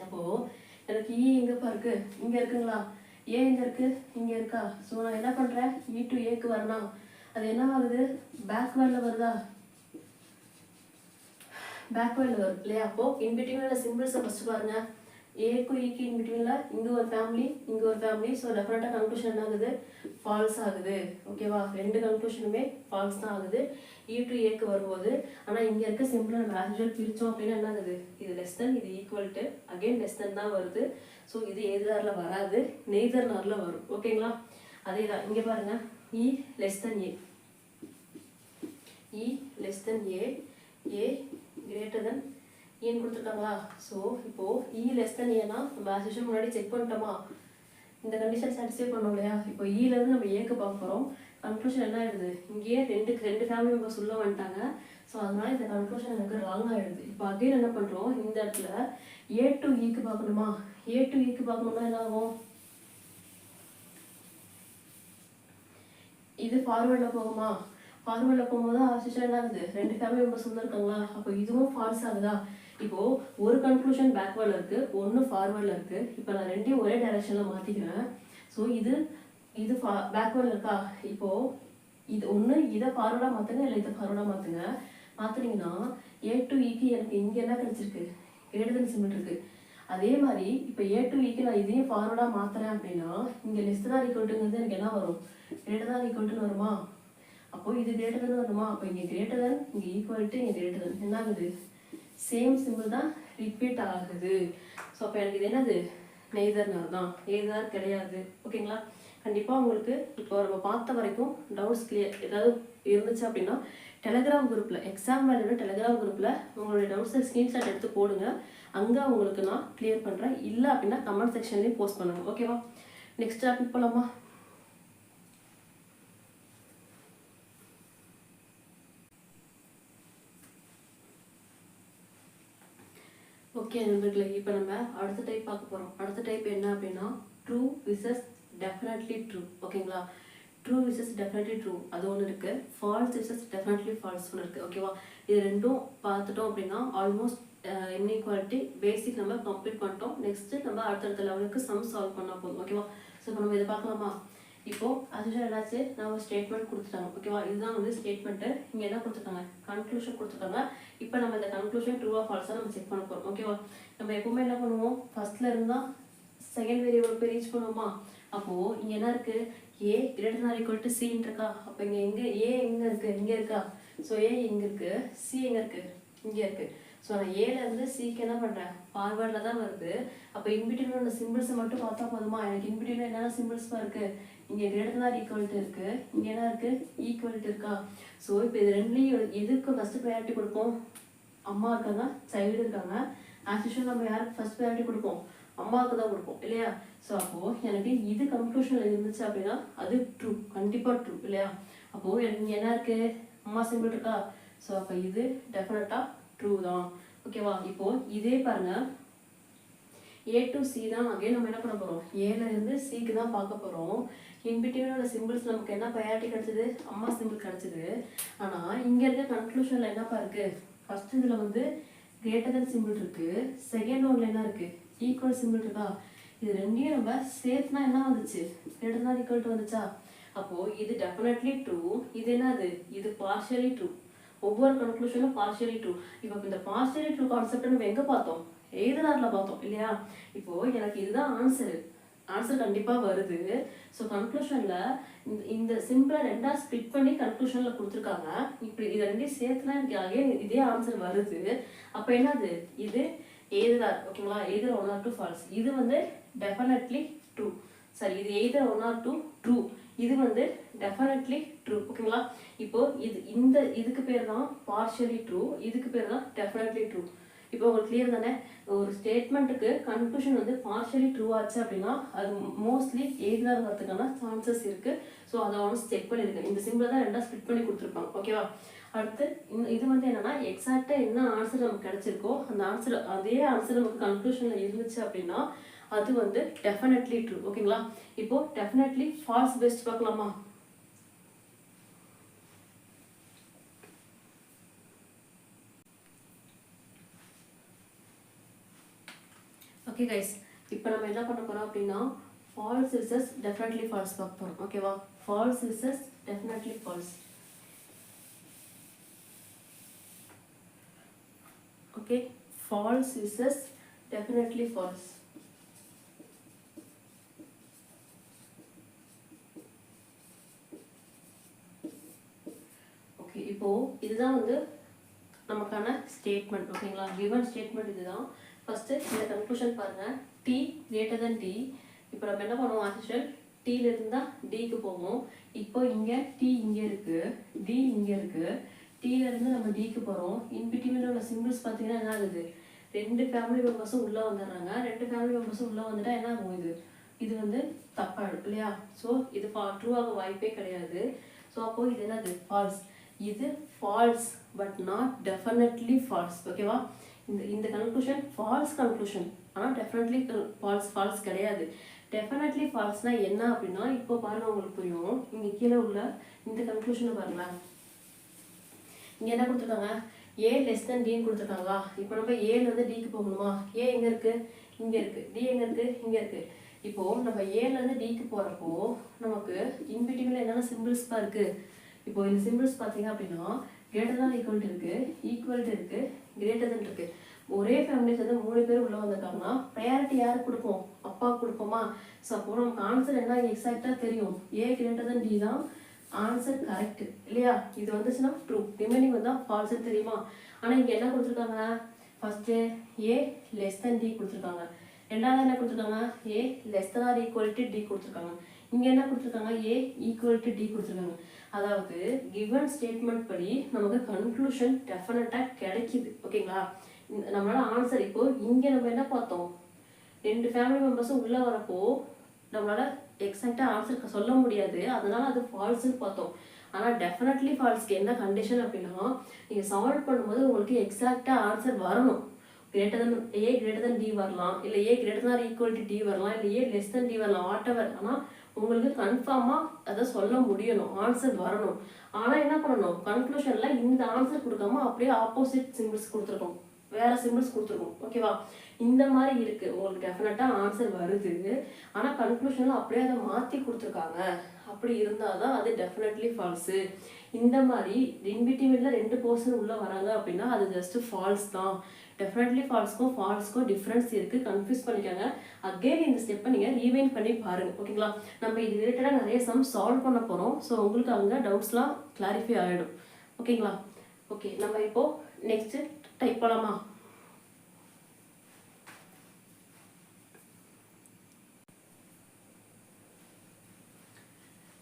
அப்போது எனக்கு இ எங்கேப்பா இருக்குது? இங்கே இருக்குங்களா? ஏ எங்கே இருக்குது? இங்கே இருக்கா? ஸோ நான் என்ன பண்ணுறேன்? இ டு ஏக்கு வரணும். அது என்ன ஆகுது? பேக்வேர்டில் வருதா? பேக்வேர்டில் வரும் இல்லையா? அப்போது இன்பிட்வீனில் சிம்பிள்ஸை ஃபஸ்ட்டு பாருங்கள். ஏக்கும் ஈக்கு இன்பிட்வீனில் இங்கே ஒரு ஃபேமிலி, இங்கே ஒரு ஃபேமிலி. ஸோ டெஃபினட்டாக கன்க்ளூஷன் என்ன ஆகுது? ஃபால்ஸ் ஆகுது. ஓகேவா? 2 கன்க்ளூஷனுமே ஃபால்ஸ் தான் ஆகுது இ டு ஏக்கு வரும்போது. ஆனால் இங்கே இருக்க சிம்பிளை நம்ம ஆஸ் யூஷுவல் பிரித்தோம் அப்படின்னா என்ன ஆகுது? இது லெஸ் தென், இது equal to, again less than தான் வருது. ஸோ இது எதிராரில் வராது, நெய்தர் நாரில் வரும். ஓகேங்களா? அதே தான் இங்கே பாருங்கள். E less than A, E less than A, A greater than ஏன்னு கொடுத்துருக்காங்களா? ஸோ இப்போது இ லெஸ் தென் ஏன்னா நம்ம ஆஸ் யூஷுவல் முன்னாடி செக் பண்ணிட்டோமா? இந்த கண்டிஷன் சாட்டிஸ்ஃபை பண்ணோம் இல்லையா? இப்போ இருந்து நம்ம ஏக்கு பார்க்க போகிறோம். கன்க்ளூஷன் என்ன ஆயிடுது? இங்கேயே 2 ஃபேமிலி மெம்பர்ஸ் உள்ள வந்துட்டாங்க. ஸோ அதனால இந்த கன்க்ளூஷன் எனக்கு ராங் ஆகிடுது. இப்போ அகைன் என்ன பண்ணுறோம், இந்த இடத்துல A to Eக்கு பார்க்கணுமா, A to Eக்கு பார்க்கணும்னா என்ன ஆகும், இது ஃபார்வர்டில் போகுமா, ஃபார்வர்டில் போகும்போது ஆசிஷன் என்ன ஆகுது, 2 ஃபேமிலி மெம்பர்ஸ் வந்து இருக்காங்களா, அப்போ இதுவும் ஃபால்ஸ் ஆகுதா. இப்போது ஒரு கன்க்ளூஷன் பேக்வேர்டில் இருக்குது, ஒன்று ஃபார்வர்டில் இருக்குது. இப்போ நான் ரெண்டையும் ஒரே டைரெக்ஷனில் மாற்றிக்கிறேன். ஸோ இது பேக்வேர்டில் இருக்கா, இப்போது இது ஒன்று இதை ஃபார்வர்டாக மாற்றுங்க, இல்லை இதை ஃபார்வர்டாக மாற்றுங்க. மாற்றினீங்கன்னா A to Eக்கு எனக்கு இங்கே என்ன கிடச்சிருக்கு, கிரேட்டர் தென் சிம்பிள் இருக்குது. அதே மாதிரி இப்போ A to Eக்கு நான் இதையும் ஃபார்வர்டாக மாற்றுறேன் அப்படின்னா இங்கே லெஸ் தான் ஈக்குவல்ட்டுங்கிறது எனக்கு என்ன வரும், கிரேட்டர் தான் ஈக்குவல்ட்டுன்னு வருமா. அப்போது இது கிரேட்டர் தான் வருமா, அப்போ இங்கே கிரேட்டர் தான், இங்கே ஈக்குவல்ட்டு, இங்கே கிரேட்டர் தான் என்ன ஆகுது, சேம் சிம்பிள் தான் ரிப்பீட் ஆகுது. ஸோ அப்போ எனக்கு இது என்னது, நெய்தர்னார் தான், நெய்தர் கிடையாது. ஓகேங்களா. கண்டிப்பாக உங்களுக்கு இப்போ நம்ம பார்த்த வரைக்கும் டவுட்ஸ் கிளியர் ஏதாவது இருந்துச்சு அப்படின்னா டெலகிராம் குரூப்பில், எக்ஸாம் வேலையோட டெலகிராம் குரூப்பில் உங்களுடைய டவுட்ஸை ஸ்க்ரீன்ஷாட் எடுத்து போடுங்க. அங்கே உங்களுக்கு நான் கிளியர் பண்ணுறேன். இல்லை அப்படின்னா கமெண்ட் செக்ஷன்லேயும் போஸ்ட் பண்ணுங்க. ஓகேவா. நெக்ஸ்ட் டாபிக் போகலாமா. ஓகே நண்பர்களே, இப்போ நம்ம அடுத்த டைப் பார்க்க போகிறோம். அடுத்த டைப் என்ன அப்படின்னா ட்ரூ விசஸ் டெஃபினெட்லி ட்ரூ. ஓகேங்களா. ட்ரூ விசஸ் டெஃபினெட்லி ட்ரூ அது ஒன்று இருக்குது, ஃபால்ஸ் விசஸ் டெஃபினெட்லி ஃபால்ஸ் ஒன்று இருக்குது. ஓகேவா. இது ரெண்டும் பார்த்துட்டோம் அப்படின்னா ஆல்மோஸ்ட் இன்இக்வாலிட்டி பேசிக் நம்ம கம்ப்ளீட் பண்ணிட்டோம். நெக்ஸ்ட்டு நம்ம அடுத்தடுத்த லெவலுக்கு சம் சால்வ் பண்ணால் போதும். ஓகேவா. ஸோ இப்போ நம்ம இதை பார்க்கலாமா. இப்போது அது என்னாச்சு, நான் ஒரு ஸ்டேட்மெண்ட் கொடுத்துட்டாங்க. ஓகேவா. இதுதான் வந்து ஸ்டேட்மெண்ட்டு. இங்கே என்ன கொடுத்துருக்காங்க, கன்க்ளூஷன் கொடுத்துருக்காங்க. இப்போ நம்ம இந்த கன்க்ளூஷன் ட்ரூவா ஃபால்ஸாக நம்ம செக் பண்ண போகிறோம். ஓகேவா. நம்ம எப்பவுமே என்ன பண்ணுவோம், ஃபர்ஸ்ட்ல இருந்தால் செகண்ட் வேரியபிள் போய் ரீச் பண்ணுவோமா. அப்போது இங்கே என்ன இருக்குது, A greater than equal to C இருக்கா. அப்போ இங்கே எங்கே A எங்கே இருக்குது, இங்கே இருக்கா. ஸோ A இங்கே இருக்குது, C எங்கே இருக்குது, இங்கே இருக்குது. ஸோ நான் ஏலேருந்து சிக்கு என்ன பண்ணுறேன், ஃபார்வேர்டில் தான் வருது. அப்போ இன்பிட்வீன் உள்ள சிம்பிள்ஸை மட்டும் பார்த்தா போதுமா, எனக்கு இன்பிட்வீன் என்னென்ன சிம்பிள்ஸ்லாம் இருக்குது, இங்கே கிரேட்டர் தான் ஈக்குவல்ட்டு இருக்குது, இங்கே என்ன இருக்குது, ஈக்குவல்ட்டு இருக்கா. ஸோ இப்போ இது ரெண்டுலேயும் எதுக்கு ஃபஸ்ட்டு ப்ரையாரிட்டி கொடுப்போம், அம்மா இருக்காங்க, சைல்டு இருக்காங்க. ஆஸ் யூஷுவல் நம்ம யாருக்கு ஃபஸ்ட் ப்ரையாரிட்டி கொடுப்போம், அம்மாவுக்கு தான் கொடுப்போம் இல்லையா. ஸோ அப்போது எனக்கு இது கன்க்ளூஷனில் இருந்துச்சு அப்படின்னா அது ட்ரூ, கண்டிப்பாக ட்ரூ இல்லையா. அப்போது எனக்கு என்ன இருக்குது, அம்மா சிம்பிள் இருக்கா. ஸோ அப்போ இது டெஃபினட்டாக ட்ரூ தான். ஓகேவா. இப்போது இதே பாருங்கள், A to C தான் அகைன் நம்ம என்ன பண்ண போகிறோம், ஏலேருந்து சிக்கு தான் பார்க்க போகிறோம். இன்பிட்வீனோட சிம்பிள்ஸ் நமக்கு என்ன ப்ரையாரிட்டி கிடச்சிது, அம்மா சிம்பிள் கிடச்சிது. ஆனால் இங்கே இருக்க கன்க்ளூஷனில் என்னப்பா இருக்குது, ஃபஸ்ட் இதில் வந்து கிரேட்டர் தென் சிம்பிள் இருக்குது, செகண்ட் ஒன்றில் என்ன இருக்குது, ஈக்குவல் சிம்பிள் இருக்கா. இது ரெண்டையும் நம்ம சேர்த்துனா என்ன வந்துச்சு, கிரேட்டர் தான் ஈக்குவல் டு வந்துச்சா. அப்போது இது டெஃபினெட்லி ட்ரூ, இது என்னது, இது பார்ஷியலி ட்ரூ. ஒவ்வொரு கன்க்ளூஷனும் பார்ஷியலி ட்ரூ. இப்போ இந்த பார்ஷியலி ட்ரூ கான்செப்ட் நம்ம எங்கே பார்த்தோம், எய்தனாரில் பார்த்தோம் இல்லையா. இப்போது எனக்கு இதுதான் ஆன்சர் கண்டிப்பாக வருது. ஸோ கன்க்ளூஷனில் இந்த சிம்பிளை ரெண்டாக ஸ்ப்ளிட் பண்ணி கன்க்ளூஷனில் கொடுத்துருக்காங்க. இப்படி இதை ரெண்டையும் சேர்த்துனா எனக்கு அகைன் இதே ஆன்சர் வருது. அப்போ என்னது, இது எய்தர். ஓகேங்களா. Either 1 or 2 false. இது வந்து டெஃபினெட்லி ட்ரூ. சரி, இது எய்தர் 1 or 2 ட்ரூ, இது வந்து டெஃபினெட்லி ட்ரூ. ஓகேங்களா. இப்போது இதுக்கு பேர் தான் பார்ஷியலி ட்ரூ, இதுக்கு பேர் தான் டெஃபினெட்லி ட்ரூ. இப்போ உங்களுக்கு கிளியர் தானே. ஒரு ஸ்டேட்மெண்ட்டுக்கு கன்க்ளூஷன் வந்து பார்ஷியலி ட்ரூ ஆச்சு அப்படின்னா அது மோஸ்ட்லி எய்தராக வரதுக்கான சான்சஸ் இருக்குது. ஸோ அதை ஒன்று செக் பண்ணியிருக்கேன். இந்த சிம்பிளை தான் ரெண்டாக ஸ்ப்ளிட் பண்ணி கொடுத்துருப்பாங்க. ஓகேவா. அடுத்து இது வந்து என்னன்னா எக்ஸாக்டாக என்ன ஆன்சர் நமக்கு கிடைச்சிருக்கோ அந்த ஆன்சர், அதே ஆன்சர் நமக்கு கன்க்ளூஷனில் இருந்துச்சு அப்படின்னா அது வந்து டெஃபினெட்லி ட்ரூ. ஓகேங்களா. இப்போது டெஃபினெட்லி ஃபால்ஸ் பெஸ்ட் பார்க்கலாமா. ஓகே கைஸ், இப்போ நம்ம என்ன பண்ண போகிறோம் அப்படின்னா ஃபால்ஸ் விசஸ் டெஃபினெட்லி ஃபால்ஸ் பார்க்க போகிறோம். ஓகேவா. False versus definitely false. Okay, false versus definitely false. Okay, இப்போது இதுதான் வந்து நமக்கான ஸ்டேட்மெண்ட். ஓகேங்களா. கிவன் ஸ்டேட்மெண்ட் இதுதான். ஃபஸ்ட்டு இந்த கன்க்ளூஷன் பாருங்கள், டி கிரேட்டர் தென் டி. இப்போ நம்ம என்ன பண்ணுவோம், ஆக்சுவல் டீலேருந்து தான் டிக்கு போவோம். இப்போ இங்கே டி இங்கே இருக்குது, டி இங்கே இருக்குது. டீலேருந்து நம்ம டிக்கு போகிறோம். இன்பிட்வீனில் உள்ள சிம்பிள்ஸ் பார்த்தீங்கன்னா என்ன ஆகுது, 2 ஃபேமிலி மெம்பர்ஸும் உள்ளே வந்துடுறாங்க. 2 ஃபேமிலி மெம்பர்ஸும் உள்ளே வந்துட்டால் என்ன ஆகும், இது வந்து தப்பாகிடும் இல்லையா. ஸோ இது ட்ரூவாக வாய்ப்பே கிடையாது. ஸோ அப்போது இது என்னது, ஃபால்ஸ். இது false but not definitely false. ஓகேவா? இந்த கன்க்ளூஷன் ஃபால்ஸ் கன்க்ளூஷன், ஆனால் டெஃபினெட்லி ஃபால்ஸ் கிடையாது. டெஃபினெட்லி ஃபால்ஸ்னால் என்ன அப்படின்னா, இப்போ பாருங்கள் உங்களுக்கு புரியும். இங்கே கீழே உள்ள இந்த கன்க்ளூஷனை பாருங்களேன். இங்கே என்ன கொடுத்துருக்காங்க, ஏ லெஸ் தென் டின்னு கொடுத்துருக்காங்களா. இப்போ நம்ம ஏலேருந்து டிக்கு போகணுமா? ஏ எங்கே இருக்குது? இங்கே இருக்குது. டி எங்கே இருக்குது? இங்கே இருக்குது. இப்போது நம்ம ஏலேருந்து டிக்கு போகிறப்போ நமக்கு இன்பிட்வீனில் என்னென்ன சிம்பிள்ஸ்லாம் இருக்குது. இப்போது இந்த சிம்பிள்ஸ் பார்த்தீங்க அப்படின்னா கிரேட்டர் தான் ஈக்குவல்ட்டு இருக்குது, ஈக்குவல்ட்டு இருக்குது, கிரேட்டர் தான் இருக்குது. ஒரே ஃபேமிலிஸ் வந்து 3 பேர் உள்ளே வந்திருக்காங்கன்னா ப்ரையாரிட்டி யாருக்கு கொடுப்போம்? அப்பாவுக்கு கொடுப்போமா? ஸோ அப்போ நமக்கு ஆன்சர் என்ன எக்ஸாக்டாக தெரியும். ஏ கிரேட்டர் தான் டி தான் ஆன்சர் கரெக்ட் இல்லையா? இது வந்துச்சுன்னா ட்ரூ, ரிமைனிங் வந்தால் ஃபால்ஸ்ன்னு தெரியுமா? ஆனால் இங்கே என்ன கொடுத்துருக்காங்க, first A less than D கொடுத்துருக்காங்க. ரெண்டாவது என்ன கொடுத்துருக்காங்க, A less than or equal to D கொடுத்துருக்காங்க. இங்கே என்ன கொடுத்துருக்காங்க, ஏ ஈக்குவல் டு டி கொடுத்துருக்காங்க. அதாவது கிவன் ஸ்டேட்மெண்ட் படி நமக்கு கன்க்ளூஷன் டெஃபினட்டாக கிடைக்குது. ஓகேங்களா? நம்மளால ஆன்சர் இப்போ இங்கே நம்ம என்ன பார்த்தோம், 2 ஃபேமிலி மெம்பர்ஸும் உள்ளே வரப்போ நம்மளால எக்ஸாக்டாக ஆன்சர் சொல்ல முடியாது, அதனால அது ஃபால்ஸ்ன்னு பார்த்தோம். ஆனால் டெஃபினெட்லி ஃபால்ஸ்க்கு என்ன கண்டிஷன் அப்படின்னா, நீங்கள் சால்வ் பண்ணும்போது உங்களுக்கு எக்ஸாக்டாக ஆன்சர் வரணும். Greater than A greater than D வரலாம், இல்லை A greater than equal to D வரலாம், இல்லை ஏ லெஸ் தன் டி வரலாம், வாட் எவர். ஆனால் உங்களுக்கு கன்ஃபார்மாக அதை சொல்ல முடியணும், ஆன்சர் வரணும். ஆனால் என்ன பண்ணணும், கன்க்ளூஷனில் இந்த ஆன்சர் கொடுக்காம அப்படியே ஆப்போசிட் சிம்பிள்ஸ் கொடுத்துருக்கோம், வேறு சிம்பிள்ஸ் கொடுத்துருக்கோம். ஓகேவா? இந்த மாதிரி இருக்குது. உங்களுக்கு டெஃபினட்டாக ஆன்சர் வருது, ஆனால் கன்க்ளூஷனில் அப்படியே அதை மாற்றி கொடுத்துருக்காங்க. அப்படி இருந்தால் தான் அது டெஃபினெட்லி ஃபால்ஸு. இந்த மாதிரி இன்பிட்வீனில் 2 பர்சன் உள்ளே வராங்க அப்படின்னா அது ஜஸ்ட்டு ஃபால்ஸ் தான். டெஃபினெட்லி ஃபால்ஸ்க்கும் டிஃப்ரென்ஸ் இருக்குது, கன்ஃபியூஸ் பண்ணிக்காங்க. அகெயின் இந்த ஸ்டெப்பை நீங்கள் ரீவைண்ட் பண்ணி பாருங்கள். ஓகேங்களா? நம்ம இது ரிலேட்டடாக நிறைய சம் சால்வ் பண்ண போகிறோம். ஸோ உங்களுக்கு அங்கே டவுட்ஸ்லாம் கிளாரிஃபை ஆகிடும். ஓகேங்களா? ஓகே, நம்ம இப்போது நெக்ஸ்ட்டு டைப் பண்ணலாமா?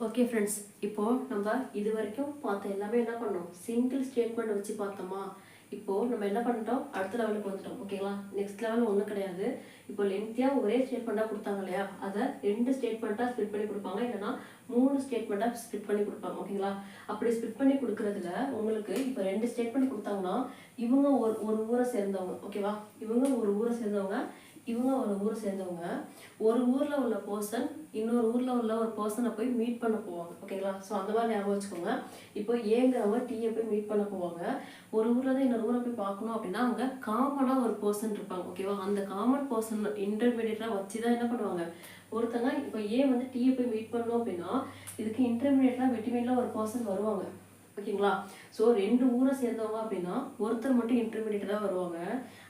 ஓகே ஃப்ரெண்ட்ஸ், இப்போது நம்ம இது வரைக்கும் பார்த்த எல்லாமே என்ன பண்ணோம், சிங்கிள் ஸ்டேட்மெண்ட் வச்சு பார்த்தோமா. இப்போது நம்ம என்ன பண்ணிட்டோம், அடுத்த லெவலுக்கு வந்துட்டோம். ஓகேங்களா? நெக்ஸ்ட் லெவல் ஒன்றும் கிடையாது. இப்போ லென்த்தியாக ஒரே ஸ்டேட்மெண்ட்டாக கொடுத்தாங்க இல்லையா, அதை 2 ஸ்டேட்மெண்ட்டாக ஸ்ப்ளிட் பண்ணி கொடுப்பாங்க, இல்லைனா 3 ஸ்டேட்மெண்ட்டாக ஸ்ப்ளிட் பண்ணி கொடுப்பாங்க. ஓகேங்களா? அப்படி ஸ்ப்ளிட் பண்ணி கொடுக்குறதுல உங்களுக்கு இப்போ 2 ஸ்டேட்மெண்ட் கொடுத்தாங்கன்னா இவங்க ஒரு ஊரை சேர்ந்தவங்க. ஓகேவா? இவங்க ஒரு ஊரை சேர்ந்தவங்க, இவங்க ஒரு ஊரை சேர்ந்தவங்க. ஒரு ஊரில் உள்ள பர்சன் இன்னொரு ஊரில் உள்ள ஒரு பர்சனை போய் மீட் பண்ண போவாங்க. ஓகேங்களா? ஸோ அந்த மாதிரி ஞாபகம் வச்சுக்கோங்க. இப்போ ஏங்கிறவங்க டீயை போய் மீட் பண்ண போவாங்க. ஒரு ஊரில் தான் இன்னொரு ஊரை போய் பார்க்கணும் அப்படின்னா அங்கே காமனாக ஒரு பர்சன் இருப்பாங்க. ஓகேவா? அந்த காமன் பர்சன் இன்டர்மீடியட்டாக வச்சு தான் என்ன பண்ணுவாங்க, ஒருத்தங்க இப்போ ஏன் வந்து டீயை போய் மீட் பண்ணணும் அப்படின்னா இதுக்கு இன்டர்மீடியட்டாக வெட்டிமீட்டில் ஒரு பர்சன் வருவாங்க. ஓகேங்களா? ஸோ 2 ஊரை சேர்ந்தவங்க அப்படின்னா ஒருத்தர் மட்டும் இன்டர்மீடியட்டாக வருவாங்க.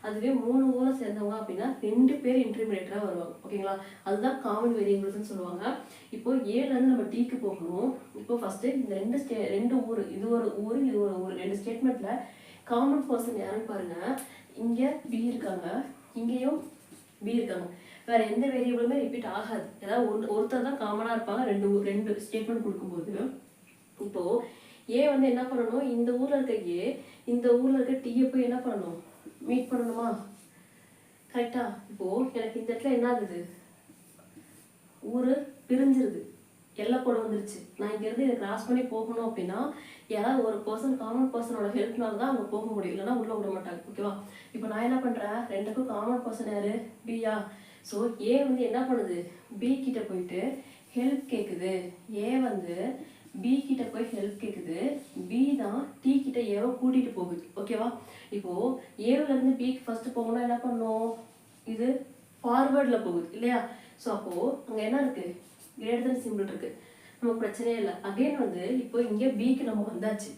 அதுவே 3 ஊரை சேர்ந்தவங்க அப்படின்னா 2 பேர் இன்டர்மீடியட்டாக வருவாங்க. ஓகேங்களா? அதுதான் காமன் வேரியபிள்ஸ்ன்னு சொல்லுவாங்க. இப்போ ஏலேருந்து நம்ம டிக்கு போகணும். இப்போ ஃபஸ்ட்டு இந்த 2 ஊர், இது ஒரு ஊர், இது ஒரு ஊர், 2 ஸ்டேட்மெண்ட்டில் காமன் பர்சன் யாருன்னு பாருங்கள். இங்கே பி இருக்காங்க, இங்கேயும் பி இருக்காங்க. வேறு எந்த வேரியபிளுமே ரிப்பீட் ஆகாது. ஏதாவது ஒருத்தர் தான் காமனாக இருப்பாங்க 2 ஸ்டேட்மெண்ட் கொடுக்கும்போது. இப்போது ஏ வந்து என்ன பண்ணணும், இந்த ஊரில் இருக்க ஏ இந்த ஊரில் இருக்க டீயை போய் என்ன பண்ணணும், மீட் பண்ணணுமா? கரெக்டா? இப்போது எனக்கு இந்த இடத்துல என்ன ஆகுது, ஊர் பிரிஞ்சிருது, எல்லை கூட வந்துருச்சு. நான் இங்கேருந்து இதை கிராஸ் பண்ணி போகணும் அப்படின்னா யாராவது ஒரு பர்சன், காமன் பர்சனோட ஹெல்ப்னால தான் அங்கே போக முடியும், இல்லைன்னா உள்ளே விட மாட்டாங்க. ஓகேவா? இப்போ நான் என்ன பண்ணுறேன், 2க்கும் காமன் பர்சன் யார், பியா. ஸோ ஏ வந்து என்ன பண்ணுது, பி கிட்ட போயிட்டு ஹெல்ப் கேட்குது. ஏ வந்து பி கிட்ட போய் ஹெல்ப் கேட்குது, பி தான் டி கிட்ட ஏவோ கூட்டிகிட்டு போகுது. ஓகேவா? இப்போது ஏவிலேருந்து பிக்கு ஃபஸ்ட்டு போகணும்னா என்ன பண்ணணும், இது ஃபார்வேர்டில் போகுது இல்லையா? ஸோ அப்போது அங்கே என்ன இருக்குது, கிரேட்டர் தென் சிம்பிள் இருக்குது, நமக்கு பிரச்சனையே இல்லை. அகைன் வந்து இப்போ இங்கே பிக்கு நம்ம வந்தாச்சு,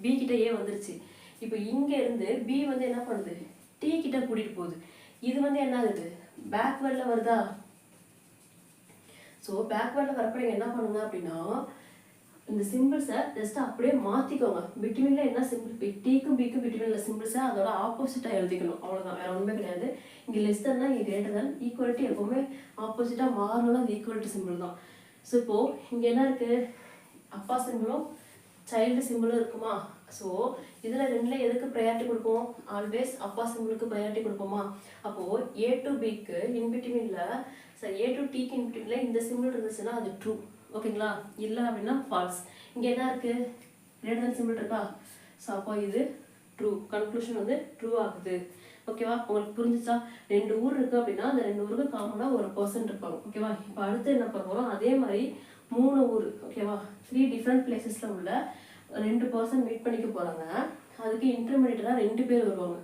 பி கிட்ட ஏ வந்துருச்சு. இப்போ இங்கேருந்து பி வந்து என்ன பண்ணுது, டி கிட்ட கூட்டிகிட்டு போகுது. இது வந்து என்ன ஆகுது, பேக்வேர்டில் வருதா? ஸோ பேக்வேர்டில் வரப்போ நீங்கள் என்ன பண்ணுங்க அப்படின்னா இந்த சிம்பிள்ஸை ஜஸ்ட் அப்படியே மாற்றிக்கோங்க. பிட்வீனில் என்ன சிம்பிள், டீக்கும் பிக்கும் பிட்வீனில் சிம்பிள்ஸை அதோட ஆப்போசிட்டாக எழுதிக்கணும். அவ்வளோதான், வேறு ஒன்றுமே கிடையாது. இங்கே லெஸ் தன்னா இங்கே கிரேட்டர் தன், ஈக்குவலிட்டி எப்போவுமே ஆப்போசிட்டாக மாறணும்னா அது ஈக்குவலிட்டி சிம்பிள் தான். ஸோ இப்போது இங்கே என்ன இருக்குது, அப்பா சிம்பிளும் சைல்டு சிம்பிளும் இருக்குமா? ஸோ இதில் 2ல் எதுக்கு ப்ரையாரிட்டி கொடுப்போம், ஆல்வேஸ் அப்பா சிம்பிளுக்கு ப்ரையாரிட்டி கொடுப்போமா? அப்போது ஏ டு பிக்கு இன்பிட்வீனில், சார் ஏ டு டிக்கு இன்பிட்வீனில் இந்த சிம்பிள் இருந்துச்சுன்னா அது ட்ரூ. ஓகேங்களா? இல்லை அப்படின்னா ஃபால்ஸ். இங்கே என்ன இருக்குது, கிரேட்டர் தென் சிம்பிள் இருக்கா? ஸோ அப்போ இது ட்ரூ, கன்க்ளூஷன் வந்து ட்ரூ ஆகுது. ஓகேவா? உங்களுக்கு புரிஞ்சிச்சா? 2 ஊர் இருக்கு அப்படின்னா அந்த 2 ஊருக்கு காமனாக ஒரு பர்சன் இருப்பாங்க. ஓகேவா? இப்போ அடுத்து என்ன பண்ண போகிறோம், அதே மாதிரி 3 ஊர், ஓகேவா, 3 டிஃப்ரெண்ட் பிளேசஸில் உள்ள 2 பர்சன் மீட் பண்ணிக்க போகிறாங்க. அதுக்கு இன்டர்மீடியட்டாக 2 பேர் வருவாங்க.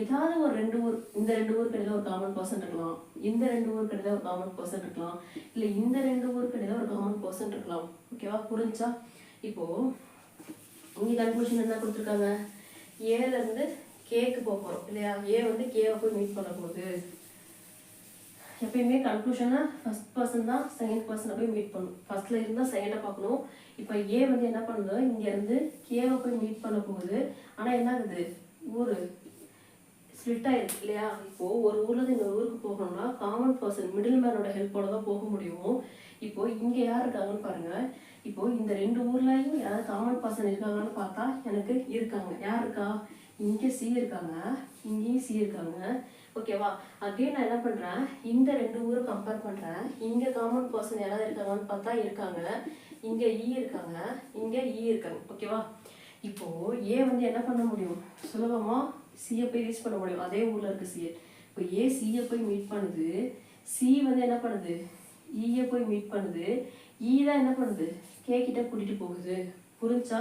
ஏதாவது ஒரு 2 ஊர், இந்த 2 ஊருக்கு இடையில ஒரு காமன் பர்சன் இருக்கலாம், இந்த 2 ஊருக்கு இடையில ஒரு காமன் பர்சன் இருக்கலாம், இல்லை இந்த 2 ஊருக்கு இடையில ஒரு காமன் பர்சன் இருக்கலாம். ஓகேவா? புரிஞ்சா? இப்போ இங்கே கன்க்ளூஷன் என்ன கொடுத்துருக்காங்க, ஏலேருந்து கேக்கு போக போகிறோம் இல்லையா? ஏ வந்து கேவை போய் மீட் பண்ண போகுது. எப்பயுமே கன்க்ளூஷனை ஃபர்ஸ்ட் பர்சன் தான் செகண்ட் பர்சனை போய் மீட் பண்ணணும். ஃபர்ஸ்ட்ல இருந்தால் செகண்டை பார்க்கணும். இப்போ ஏ வந்து என்ன பண்ணுது, இங்கேருந்து கேவை போய் மீட் பண்ண போகுது. ஆனால் என்ன ஆகுது, ஊர் ஸ்ப்ளிட் ஆயிருக்கு இல்லையா? இப்போது ஒரு ஊர்லேருந்து இன்னொரு ஊருக்கு போகணும்னா காமன் பர்சன் மிடில் மேனோட ஹெல்ப்போட தான் போக முடியும். இப்போது இங்கே யார் இருக்காங்கன்னு பாருங்கள். இப்போது இந்த 2 ஊர்லேயும் யாராவது காமன் பர்சன் இருக்காங்கன்னு பார்த்தா எனக்கு இருக்காங்க. யார் இருக்கா? இங்கே சி இருக்காங்க, இங்கேயும் சி இருக்காங்க. ஓகேவா? அகைன் நான் என்ன பண்ணுறேன், இந்த 2 ஊரை கம்பேர் பண்ணுறேன். இங்கே காமன் பர்சன் யாராவது இருக்காங்கன்னு பார்த்தா இருக்காங்க, இங்கே இ இருக்காங்க, இங்கே இ இருக்காங்க. ஓகேவா? இப்போது ஏ வந்து என்ன பண்ண முடியும், சுலபமாக சியை போய் ரீச் பண்ண முடியும். அதே ஊரில் இருக்குது சிஏ. இப்போ ஏ சியை போய் மீட் பண்ணுது, சி வந்து என்ன பண்ணுது, ஈயை போய் மீட் பண்ணுது, ஈ தான் என்ன பண்ணுது, கே கிட்ட கூட்டிகிட்டு போகுது. புரிஞ்சா?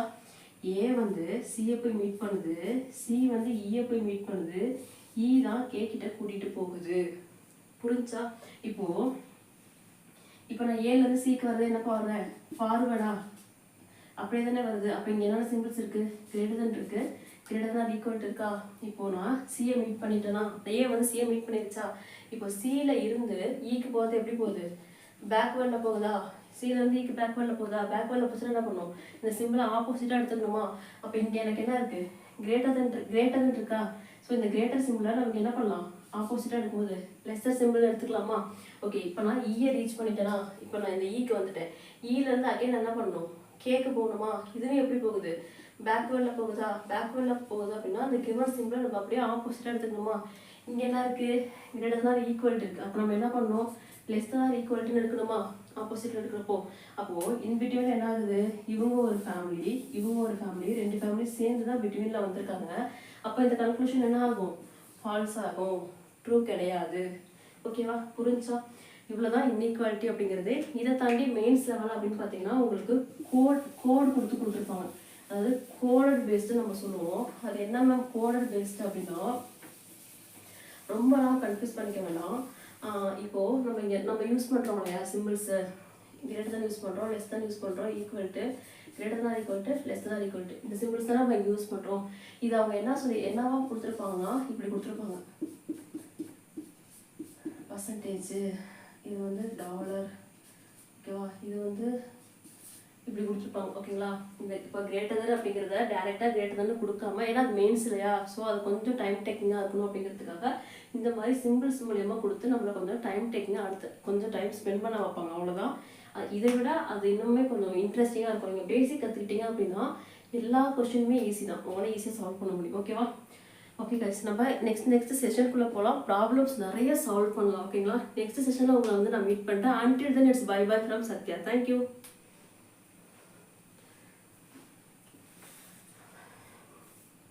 ஏ வந்து சியை போய் மீட் பண்ணுது, சி வந்து ஈயை போய் மீட் பண்ணுது, ஈ தான் கே கிட்ட கூட்டிகிட்டு போகுது. புரிஞ்சா? இப்போ நான் ஏலேருந்து சிக்கு வர்றது என்னப்பா வர்றேன், ஃபார்வேர்டா அப்படியே தானே வருது. அப்போ இங்கே என்னென்ன சிம்பிள்ஸ் இருக்குது, கிரேட்டர் தென் இருக்குது, கிரேட்டர் தான் ஈக்குவல் இருக்கா. இப்போ நான் சியை மீட் பண்ணிட்டேன்னா, ஏ வந்து சியை மீட் பண்ணிருச்சா. இப்போ சியில் இருந்து ஈக்கு போகிறது எப்படி போகுது, பேக்வேர்டில் போகுதா, சிலேருந்து ஈக்கு பேக்வேர்டில் போகுதா. பேக்வேர்டில் போச்சுன்னா என்ன பண்ணும், இந்த சிம்பிளை ஆப்போசிட்டாக எடுத்துக்கணுமா. அப்போ இங்கே எனக்கு என்ன இருக்குது, கிரேட்டர் தென் இருக்கா. ஸோ இந்த கிரேட்டர் சிம்பிளை நமக்கு என்ன பண்ணலாம், ஆப்போசிட்டாக எடுக்கும்போது லெஸ்ஸர் சிம்பிள் எடுத்துக்கலாமா. ஓகே, இப்போ நான் ஈயை ரீச் பண்ணிட்டேன்னா, இப்போ நான் இந்த ஈக்கு வந்துட்டேன். ஈலேருந்து அகைன் என்ன பண்ணணும், கேக்கு போகணுமா. இதுவே எப்படி போகுது, பேக்வேர்டில் போகுதா. பேக்வேர்டில் போகுது அப்படின்னா அந்த கிவன் சிம்பிளை நம்ம அப்படியே ஆப்போசிட்டாக எடுத்துக்கணுமா. இங்கே என்ன இருக்குது, கிரேட்டர் தான் ஈக்குவல்ட்டு இருக்குது. அப்போ நம்ம என்ன பண்ணணும், லெஸ் தான் ஈக்குவல்ட்டுன்னு எடுக்கணுமா, ஆப்போசிட்டில் எடுக்கிறப்போ. அப்போது இன் பிட்வீனில் என்ன ஆகுது, இவங்க ஒரு ஃபேமிலி, இவங்க ஒரு ஃபேமிலி, 2 ஃபேமிலி சேர்ந்து தான் பிட்வீனில் வந்திருக்காங்க. அப்போ இந்த கன்க்ளூஷன் என்ன ஆகும், ஃபால்ஸ் ஆகும், ட்ரூ கிடையாது. ஓகேவா? புரிஞ்சா? இவ்வளோதான் இன்இக்வாலிட்டி அப்படிங்கிறது. இதை தாண்டி மெயின்ஸ் லெவல் அப்படின்னு பார்த்தீங்கன்னா உங்களுக்கு கோடு கொடுத்துருப்பாங்க. அதாவது கோடட் பேஸ்டு நம்ம சொல்லுவோம். அது என்ன மேம் கோடட் பேஸ்டு அப்படின்னா, ரொம்பலாம் கன்ஃபியூஸ் பண்ணிக்க வேண்டாம். இப்போது நம்ம யூஸ் பண்ணுறோம் இல்லையா சிம்பிள்ஸு, கிரேட்டர் தான் யூஸ் பண்ணுறோம், லெஸ் தான் யூஸ் பண்ணுறோம், equal to, greater than equal to, less தான் ஈக்குவல்ட்டு, இந்த சிம்பிள்ஸ் தான் நம்ம யூஸ் பண்ணுறோம். இது அவங்க என்னவா கொடுத்துருப்பாங்கன்னா இப்படி கொடுத்துருப்பாங்க, பர்சன்டேஜு, இது வந்து டாலர், ஓகேவா, இது வந்து இப்படி கொடுத்துருப்பாங்க. ஓகேங்களா? இந்த இப்போ கிரேட்டர் தென் அப்படிங்கிறத டேரெக்டாக கிரேட்டர் தென் கொடுக்காம, ஏன்னா அது மெயின்ஸ் இல்லையா, ஸோ அது கொஞ்சம் டைம் டேக்கிங்காக இருக்கணும் அப்படிங்கிறதுக்காக இந்த மாதிரி சிம்பிள்ஸ் மூலியமாக கொடுத்து நம்மளை கொஞ்சம் டைம் டேக்கிங்காக அடுத்து கொஞ்சம் டைம் ஸ்பெண்ட் பண்ண வைப்பாங்க. அவ்வளோதான். இதை விட அது இன்னுமே கொஞ்சம் இன்ட்ரெஸ்டிங்காக இருக்கும். நீங்கள் பேசிக் கற்றுக்கிட்டீங்க அப்படின்னா எல்லா கொஸ்டினுமே ஈஸி தான், உங்களால் ஈஸியாக சால்வ் பண்ண முடியும். ஓகேவா? ஓகே கைஸ், நம்ம நெக்ஸ்ட் செஷனுக்குள்ளே போகலாம். ப்ராப்ளம்ஸ் நிறைய சால்வ் பண்ணலாம். ஓகேங்களா? நெக்ஸ்ட் செஷனில் உங்களை வந்து நான் மீட் பண்ணிட்டேன். Until then it's by by from Sathya. Thank you.